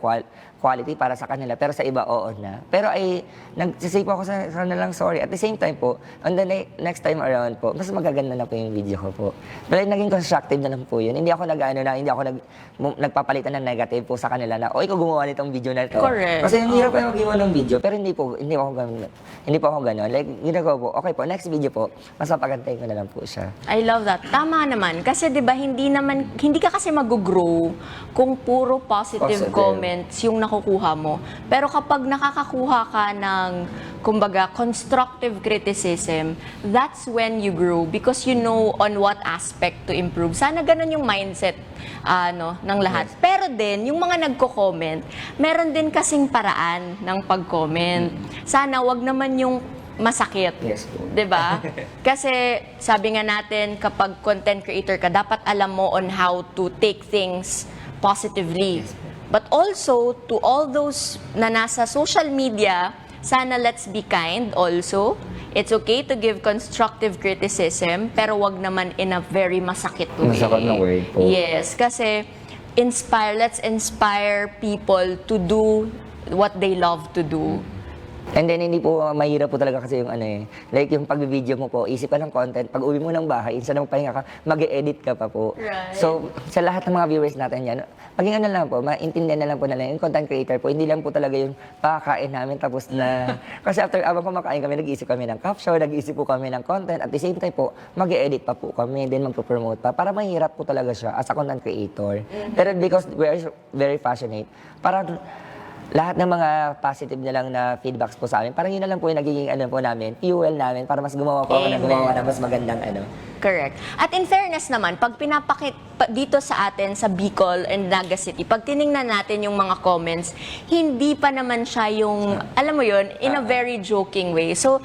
quality para sa kanila, pero sa iba oo na. Pero ay nagsisay po ako sa kanilang sorry. At the same time po, on the next time around po, mas magaganda na po yung video ko po. Pero naging constructive na lang po yun. Hindi ako nagpapalitan ng negative po sa kanila na, o ikaw gumawa nitong video na ito. Correct. Kasi hindi hirap kayo magawa ng video, pero hindi po ako ganun. Like, ginagawa po, okay po, next video po, mas mapagantay ko na lang po siya. I love that. Tama naman. Kasi 'di ba hindi ka kasi mag-grow kung puro positive comments yung nakukuha mo. Pero kapag nakakakuha ka ng kumbaga constructive criticism, that's when you grow because you know on what aspect to improve. Sana ganun yung mindset ng lahat. Yes. Pero din yung mga nagko-comment, meron din kasing paraan ng pag-comment. Sana wag naman yung masakit. Yes po. 'Di ba? Kasi sabi nga natin kapag content creator ka, dapat alam mo on how to take things positively. But also to all those na nasa social media, sana let's be kind also. It's okay to give constructive criticism, pero wag naman in a very masakit way. Masakit na way po. Yes, kasi let's inspire people to do what they love to do. And then, hindi po mahirap po talaga kasi yung like yung pagbibideo mo po, isip ka ng content, pag uwi mo ng bahay, instead na magpahinga ka, mag-edit ka pa po. Right. So, sa lahat ng mga viewers natin yan, maging lang po, maintindihan na lang po nila, yung content creator po, hindi lang po talaga yung pakakain namin tapos na. Kasi after, abang kumakain kami, nag-iisip kami ng caption, nag-iisip po kami ng content, at the same time po, mag-edit pa po kami, then magpo-promote pa, para mahirap po talaga siya as a content creator. Pero because we are very passionate, parang lahat ng mga positive na lang na feedbacks po sa amin, parang yun na lang po yung nagiging po namin, fuel namin para mas gumawa po ako ng gumawa na mas magandang Correct. At in fairness naman, pag pinapakit dito sa atin sa Bicol and Naga City, pag tiningnan natin yung mga comments, hindi pa naman siya yung, alam mo yun, in a very joking way. So,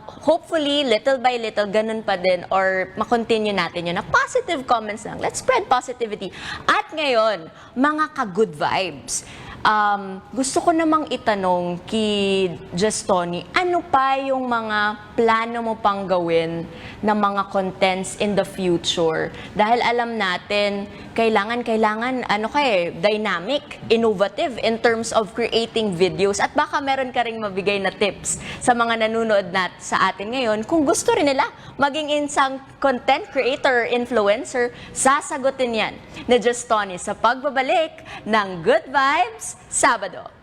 hopefully, little by little, ganun pa din or makontinue natin yun na positive comments lang. Let's spread positivity. At ngayon, mga ka-good vibes. Gusto ko namang itanong kay Justoni, ano pa yung mga plano mo pang gawin na mga contents in the future? Dahil alam natin, kailangan dynamic, innovative in terms of creating videos. At baka meron ka ring mabigay na tips sa mga nanonood sa atin ngayon. Kung gusto rin nila maging isang content creator, influencer, sasagutin yan ni Justoni sa pagbabalik ng Good Vibes Sabado.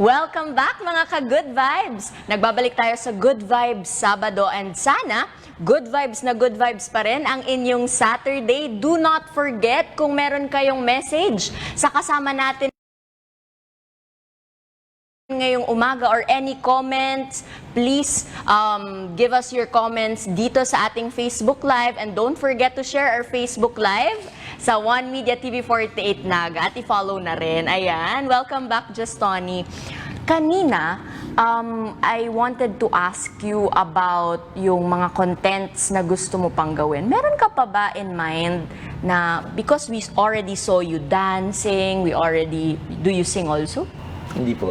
Welcome back mga ka-Good Vibes! Nagbabalik tayo sa Good Vibes Sabado and sana good vibes na good vibes pa rin ang inyong Saturday. Do not forget kung meron kayong message sa kasama natin ngayong umaga or any comments, please give us your comments dito sa ating Facebook Live and don't forget to share our Facebook Live sa One Media TV 48 Naga at i-follow na rin. Ayan, welcome back, Just Tony. Kanina, I wanted to ask you about yung mga contents na gusto mo pang gawin. Meron ka pa ba in mind na, because we already saw you dancing, do you sing also? Hindi po.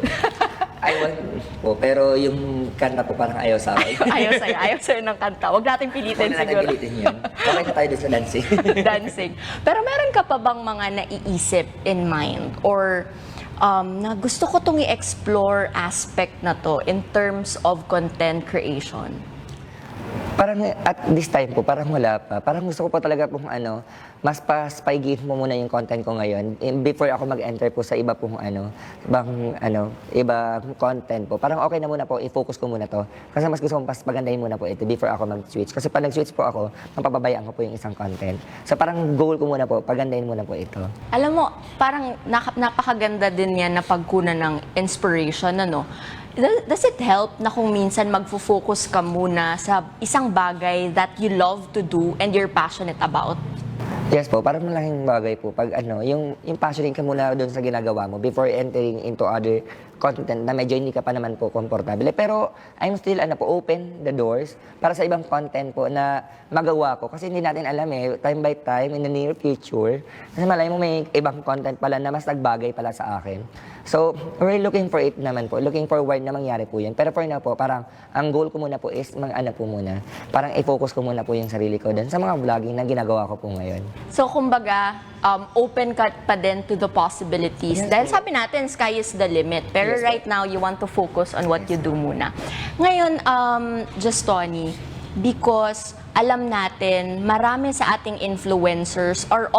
I want po, pero yung kanta po parang ayaw sa akin. Ayaw sa'yo ng kanta. Huwag natin pilitin Huwag na natin siguro. pilitin yun. Okay na tayo doon sa dancing. Dancing. Pero meron ka pa bang mga naiisip in mind or na gusto ko itong i-explore aspect na to in terms of content creation? Parang at this time po, parang wala pa. Parang gusto ko pa talaga pong mas pa-spygate mo muna yung content ko ngayon before ako mag-enter po sa iba pong ibang content po. Parang okay na muna po, i-focus ko muna to. Kasi mas gusto kong pagandahin muna po ito before ako mag-switch. Kasi pag nag-switch po ako, mapapabayaan ko po yung isang content. So parang goal ko muna po, pagandahin muna po ito. Alam mo, parang napakaganda din yan na pagkunan ng inspiration, ano? Does it help na kung minsan magfo-focus ka muna sa isang bagay that you love to do and you're passionate about? Yes po, parang malaking bagay po pag yung passionate ka muna doon sa ginagawa mo before entering into other content na medyo hindi ka pa naman po komportable. Pero I'm still open the doors para sa ibang content po na magawa ko. Kasi hindi natin alam time by time in the near future. Kasi malay mo may ibang content pala na mas nagbagay pala sa akin. So, we're looking for it naman po. Looking forward na mangyari po yun. Pero for now po, parang ang goal ko muna po is po muna. Parang i-focus ko muna po yung sarili ko doon sa mga vlogging na ginagawa ko po ngayon. So, kumbaga, open ka pa din to the possibilities. Yes, Dahil sabi natin, sky is the limit. Pero Yes, right now, you want to focus on what you do muna. Ngayon, Just Tony, because alam natin, marami sa ating influencers are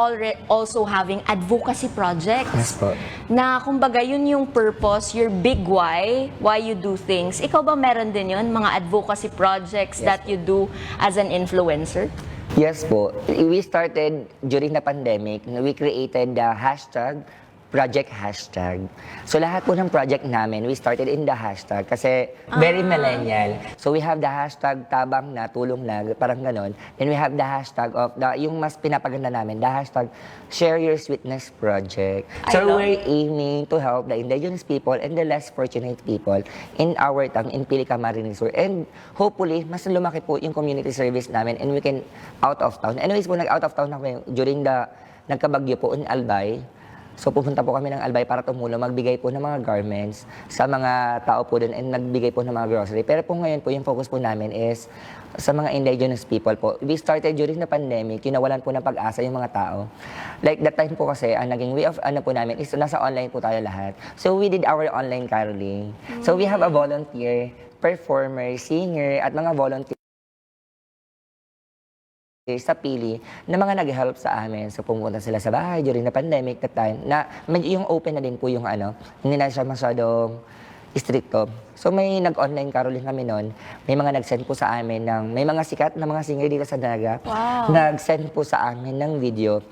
also having advocacy projects. Yes po. Na kumbaga, yun yung purpose, your big why you do things. Ikaw ba meron din yun, mga advocacy projects Yes that you do as an influencer? Yes po. We started during the pandemic. We created the hashtag, project hashtag. So lahat po ng project namin, we started in the hashtag kasi very millennial. So we have the hashtag tabang na, tulong na, parang ganon. Then we have the hashtag of, yung mas pinapaganda namin, the hashtag share your sweetness project. So we're aiming to help the indigenous people and the less fortunate people in our town, in Pilica Marinig Sur. And hopefully, mas lumaki po yung community service namin and we can out of town. Anyways po, nag-out of town na kami during the nagkabagyo po in Albay. So pupunta po kami ng Albay para tumulong, magbigay po ng mga garments sa mga tao po doon and nagbigay po ng mga grocery. Pero po ngayon po, yung focus po namin is sa mga indigenous people po. We started during the pandemic, nawalan po ng pag-asa yung mga tao. Like that time po kasi, ang naging way of po namin is nasa online po tayo lahat. So we did our online caroling. So we have a volunteer, performer, singer, at mga volunteer sa Pili na mga nag-help sa amin. So pumunta sila sa bahay during the pandemic that time na yung open na din po yung hindi na siya masyadong stricto. So may nag-online caroling kami noon. May mga nag-send po sa amin may mga sikat na mga singer dito sa Naga. Wow. Nag-send po sa amin ng video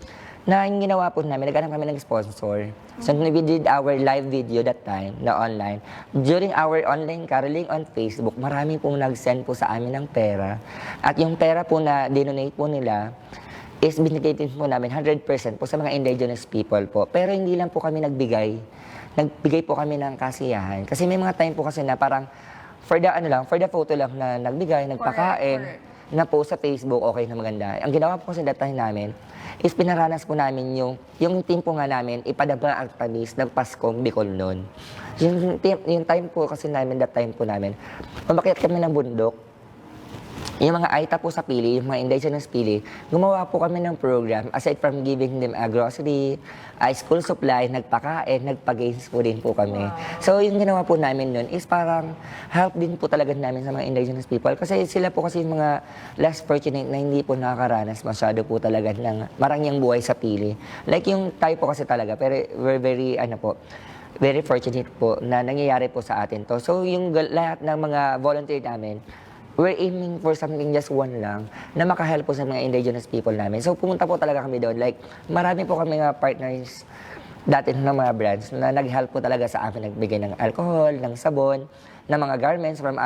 na yung ginawa po namin, naghanap kami ng sponsor. So we did our live video that time na online. During our online caroling on Facebook, marami pong nag-send po sa amin ng pera. At yung pera po na dinonate po nila is binigay din po namin 100% po sa mga indigenous people po. Pero hindi lang po kami nagbigay. Nagbigay po kami ng kasiyahan. Kasi may mga time po kasi na parang for the photo lang na nagbigay, nagpakain, na po sa Facebook, okay na maganda. Ang ginawa po kasi that time namin, is pinaranas po namin yung team po nga namin, ipadama ang tamis ng Paskong Bicol noon. Yung time po kasi namin, that time po namin, umakyat kami ng bundok, yung mga Aita po sa Pili, yung mga indigenous Pili, gumawa po kami ng program, aside from giving them a grocery, school supply, nagpakain, nagpa-games po din po kami. Wow. So yung ginawa po namin nun is parang help din po talaga namin sa mga indigenous people. Kasi sila po kasi yung mga less fortunate na hindi po nakakaranas masyado po talaga ng marangyang buhay sa Pili. Like yung tayo po kasi talaga, pero we're very, very fortunate po na nangyayari po sa atin to. So yung lahat ng mga volunteer namin, we're aiming for something just one lang na makahelp po sa mga indigenous people namin. So pumunta po talaga kami doon. Like marami po kami mga partners dati ng mga brands na nag-help po talaga sa amin, nagbigay ng alcohol, ng sabon, ng mga garments from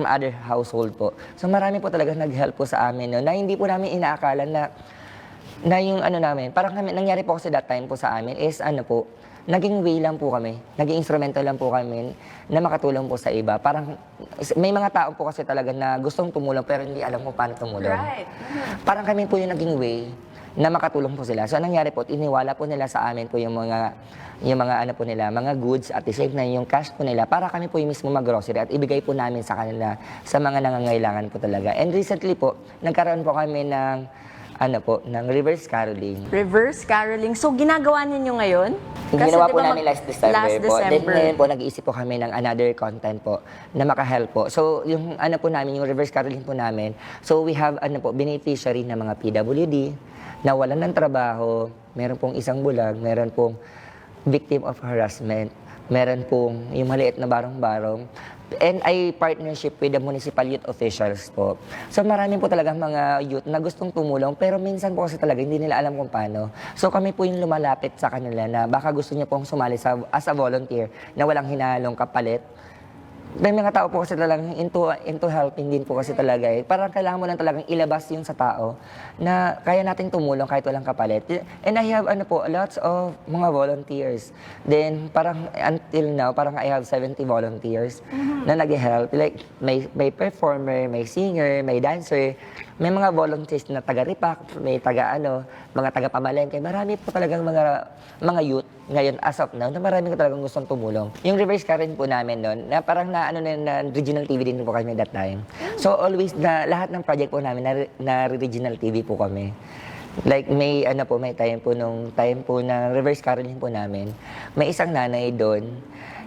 other household po. So marami po talaga nag-help po sa amin no, na hindi po namin inaakala na yung ano namin, parang nangyari po kasi that time po sa amin is naging way lang po kami, naging instrumental lang po kami na makatulong po sa iba. Parang may mga tao po kasi talaga na gustong tumulong pero hindi alam kung paano tumulong. Right. Parang kami po yung naging way na makatulong po sila. So anong nangyari po, iniwala po nila sa amin po yung mga ano po nila, mga goods at the same time yung cash po nila para kami po yung mismo mag-grocery at ibigay po namin sa kanila sa mga nangangailangan po talaga. And recently po, nagkaroon po kami ng ng reverse caroling. Reverse caroling. So, ginagawa ninyo ngayon? Yung ginawa po di ba namin last December last po. Then December. ngayon po, nag-iisip po kami ng another content po na makahelp po. So, yung po namin, yung reverse caroling po namin, so we have beneficiary na mga PWD na walan ng trabaho, meron pong isang bulag, meron pong victim of harassment, meron pong yung maliit na barong-barong, and ay partnership with the municipal youth officials po. So marami po talaga mga youth na gustong tumulong pero minsan po kasi talaga hindi nila alam kung paano. So kami po yung lumalapit sa kanila na baka gusto niyo pong sumali as a volunteer na walang hinalong kapalit. May mga tao po kasi talagang into helping din po kasi talaga eh. Parang kailangan mo lang talagang ilabas yung sa tao na kaya nating tumulong kahit walang kapalit. And I have lots of mga volunteers. Then parang until now, parang I have 70 volunteers na nag-help. Like may performer, may singer, may dancer, may mga volunteers na taga-repack, may mga taga-pamalengke. Marami po talagang mga youth ngayon as of now na marami ko talagang gustong tumulong. Yung reverse caroling po namin noon, na parang na regional TV din po kami that time. So always na lahat ng project po namin na regional TV po kami. Like may may time po na reverse caroling po namin. May isang nanay doon.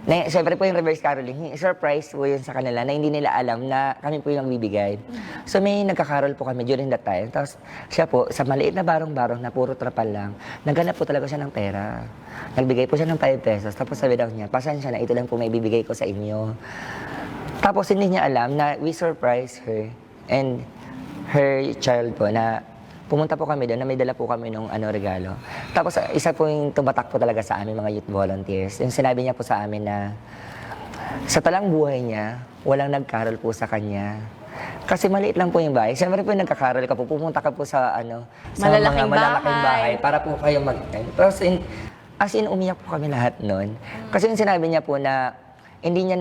Na, siyempre po yung reverse caroling, surprise po yun sa kanila na hindi nila alam na kami po yung bibigay. So may nagkakarol po kami during that time. Tapos siya po, sa maliit na barong-barong na puro trapal lang, naghanap po talaga siya ng pera. Nagbigay po siya ng 5 pesos. Tapos sabi daw niya, pasensya na, ito lang po may bibigay ko sa inyo. Tapos hindi niya alam na we surprise her and her child po na pumunta po kami doon na may dala po kami nung regalo. Tapos isa po yung tumatak po talaga sa amin mga youth volunteers. Yung sinabi niya po sa amin na sa talang buhay niya, walang nagkarol po sa kanya. Kasi maliit lang po yung bahay. Siyempre po nagkakarol ka po, pumunta ka po sa sa Malalaking mga malalaking bahay. bahay para po kayo Tapos as in umiyak po kami lahat noon. Kasi yung sinabi niya po na hindi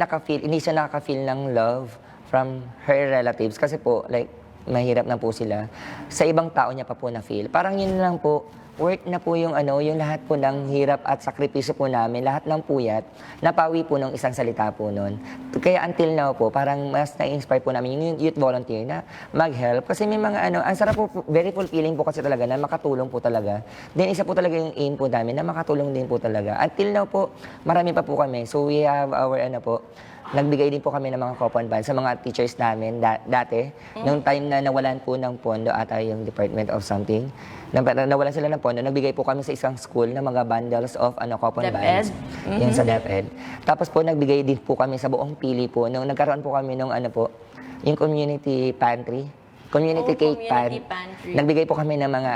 siya nakaka-feel ng love from her relatives kasi po like mahirap na po sila. Sa ibang tao niya pa po na-feel. Parang yun lang po, worth na po yung yung lahat po ng hirap at sakripisyo po namin, lahat ng puyat, napawi po ng isang salita po nun. Kaya until now po, parang mas na-inspire po namin yung youth volunteer na mag-help. Kasi may mga ang sarap po, very fulfilling po kasi talaga na makatulong po talaga. Then isa po talaga yung aim po namin na makatulong din po talaga. Until now po, marami pa po kami. So we have our nagbigay din po kami ng mga coupon ban sa mga teachers namin dati. Nung time na nawalan po ng pondo ata yung Department of something, nawalan sila ng pondo, nagbigay po kami sa isang school ng mga bundles of coupon bands. Yung sa DepEd. Tapos po nagbigay din po kami sa buong pili po. Nung nagkaroon po kami nung yung community pantry, community cake pantry. Nagbigay po kami ng mga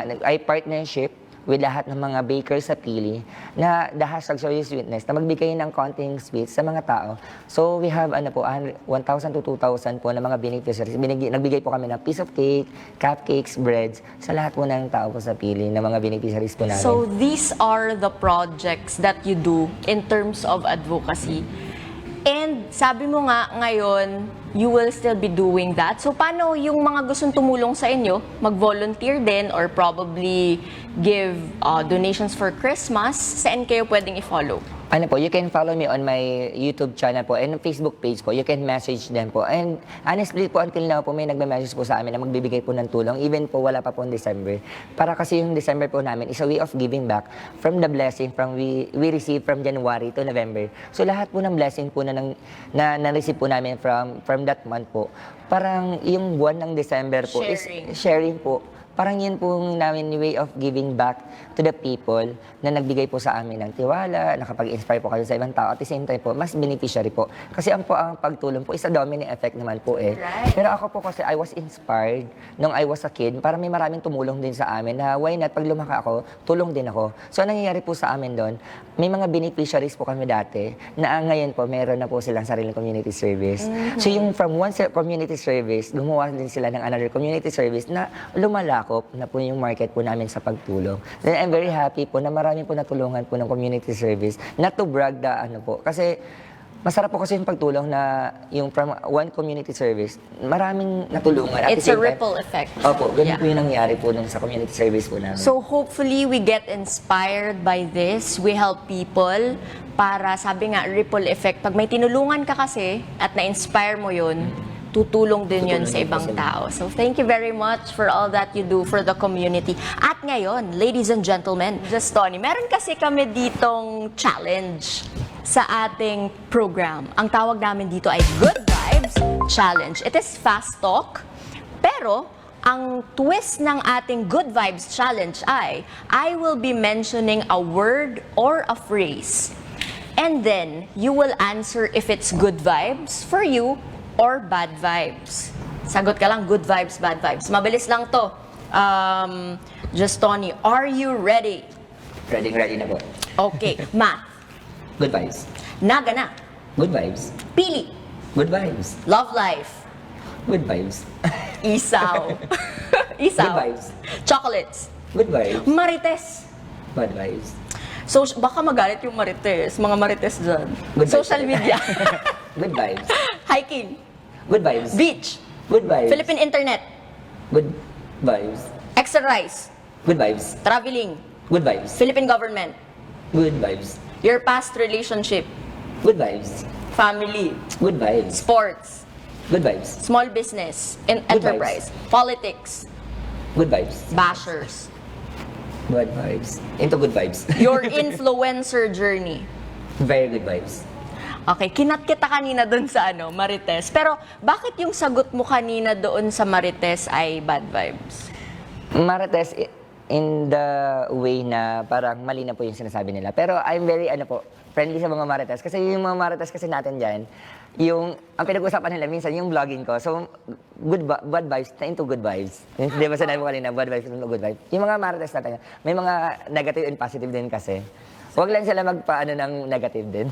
partnership with lahat ng mga bakers sa Pili na the hashtag Soy Sweetness na magbigay ng konting sweets sa mga tao. So we have 1,000 to 2,000 po na mga beneficiaries. Nagbigay po kami ng piece of cake, cupcakes, breads sa lahat po ng tao po sa Pili na mga beneficiaries po namin. So these are the projects that you do in terms of advocacy. And sabi mo nga ngayon, you will still be doing that. So paano yung mga gustong tumulong sa inyo, mag-volunteer din or probably give donations for Christmas, saan kayo pwedeng i-follow? You can follow me on my YouTube channel po and Facebook page po. You can message them po. And honestly po, until now po, may nagme-message po sa amin na magbibigay po ng tulong. Even po, wala pa po December. Para kasi yung December po namin is a way of giving back from the blessing we receive from January to November. So lahat po ng blessing po na na-receive po namin from that month po. Parang yung buwan ng December po is sharing po parang yun po namin way of giving back to the people na nagbigay po sa amin ng tiwala, nakapag-inspire po kayo sa ibang tao. At the same time po, mas beneficiary po. Kasi ang pagtulong po, isa domino effect naman po eh. Right. Pero ako po kasi I was inspired nung I was a kid, para may maraming tumulong din sa amin na why not, pag lumaki ako, tulong din ako. So, ang nangyayari po sa amin doon, may mga beneficiaries po kami dati na ngayon po, meron na po silang sariling community service. So, yung from one community service, gumawa din sila ng another community service na lumalakop na po yung market po namin sa pagtulong. Then, I'm very happy po na marami po natulungan po ng community service. Not to brag the ano po. Kasi, masarap po kasi yung pagtulong na yung from one community service, maraming natulungan. At It's the a same time, ripple effect. Opo, ganun Yeah. po yung nangyari po nung sa community service po namin. So hopefully we get inspired by this. We help people para sabi nga ripple effect. Pag may tinulungan ka kasi at na-inspire mo yun, tutulong din yun Tutulong sa din po ibang sila. tao. So thank you very much for all that you do for the community. At ngayon, ladies and gentlemen, just Tony, meron kasi kami ditong challenge sa ating program. Ang tawag namin dito ay Good Vibes Challenge. It is fast talk, pero ang twist ng ating Good Vibes Challenge ay I will be mentioning a word or a phrase. And then, you will answer if it's good vibes for you or bad vibes. Sagot ka lang, good vibes, bad vibes. Mabilis lang to. Just Tony, are you ready? Ready na po. Okay, math. Good vibes. Nagana. Good vibes. Pili. Good vibes. Love life. Good vibes. Isaw. Isaw. Good vibes. Chocolates. Good vibes. Marites. Bad vibes. So, baka magalit yung marites. Mga marites dyan. Good vibes. Social media. Good vibes. Hiking. Good vibes. Beach. Good vibes. Philippine internet. Good vibes. Exercise. Good vibes. Traveling. Good vibes. Philippine government. Good vibes. Your past relationship. Good vibes. Family. Good vibes. Sports. Good vibes. Small business. And Good enterprise. Politics. Good vibes. Bashers. Good vibes. Into good vibes. Your influencer journey. Very good vibes. Okay, kinat kita kanina doon sa Marites. Pero bakit yung sagot mo kanina doon sa Marites ay bad vibes? Marites, in the way na parang mali na po yung sinasabi nila. Pero I'm very, friendly sa mga Marites. Kasi yung mga Marites kasi natin dyan, ang pinag-usapan nila minsan, yung vlogging ko. So, bad vibes na into good vibes. Di ba sinabi mo kanina, bad vibes into good vibes. Yung mga Marites natin, may mga negative and positive din kasi. Huwag lang sila magpaano ng negative din.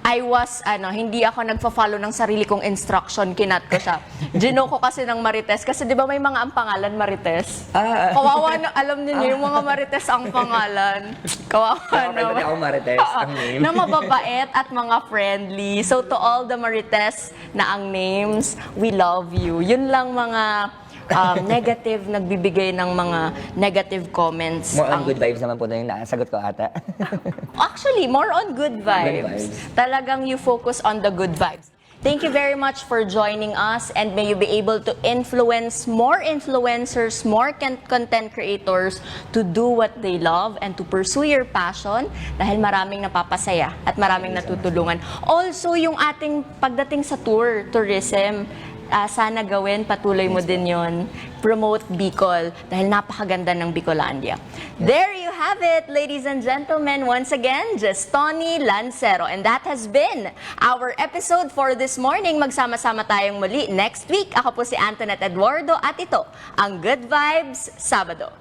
I was, hindi ako nagfa-follow ng sarili kong instruction, kinat ko siya. Gino ko kasi ng Marites, kasi di ba may mga ang pangalan Marites? Kawawa na, alam niyo yung mga Marites ang pangalan. Kawawa Okay, naman. ako Marites, ang name. Na mababait at mga friendly. So to all the Marites na ang names, we love you. Yun lang mga negative, nagbibigay ng mga negative comments. More on good vibes naman po na yung nasagot ko ata. Actually, more on good vibes. vibes. Talagang you focus on the good vibes. Thank you very much for joining us, and may you be able to influence more influencers, more content creators to do what they love and to pursue your passion dahil maraming napapasaya at maraming natutulungan. Also, yung ating pagdating sa tourism, sana gawin, patuloy mo din yon. Promote Bicol dahil napakaganda ng Bicolandia. There you have it, ladies and gentlemen. Once again, just Tony Lancero. And that has been our episode for this morning. Magsama-sama tayong muli next week. Ako po si Antoinette Eduardo at ito ang Good Vibes Sabado.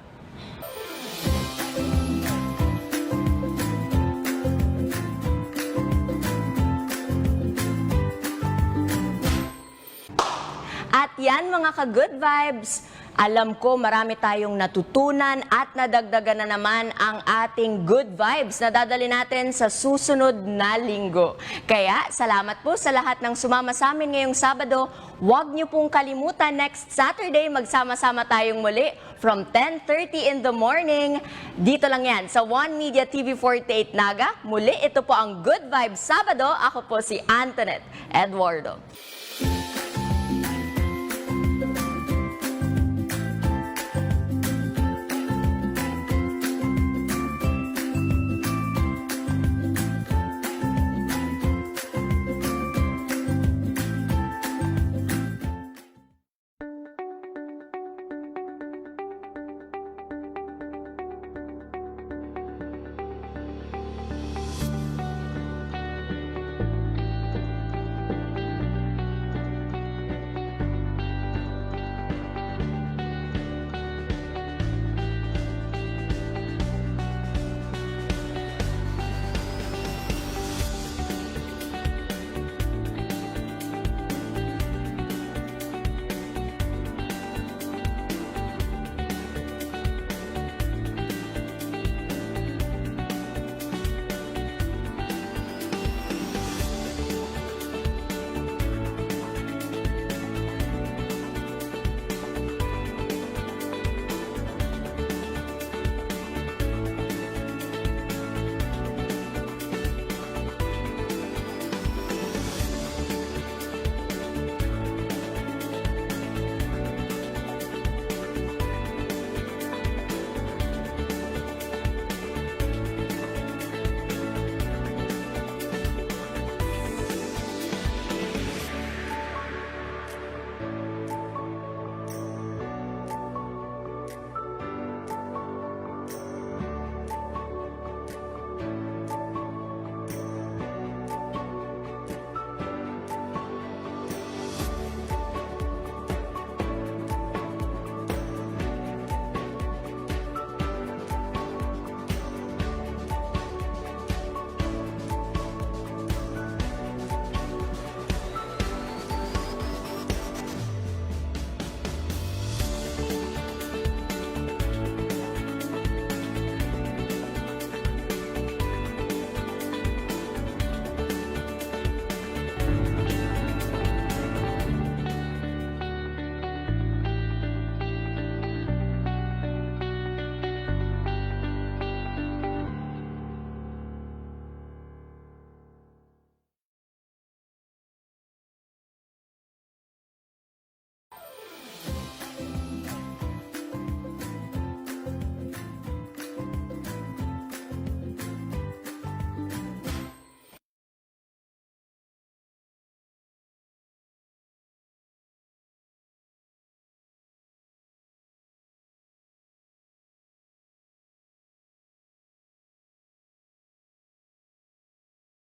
At yan mga ka-good vibes, alam ko marami tayong natutunan at nadagdagan na naman ang ating good vibes na dadali natin sa susunod na linggo. Kaya salamat po sa lahat ng sumama sa amin ngayong Sabado. Huwag niyo pong kalimutan, next Saturday magsama-sama tayong muli from 10:30 in the morning. Dito lang yan sa One Media TV 48 Naga. Muli ito po ang Good Vibes Sabado. Ako po si Antoinette Eduardo.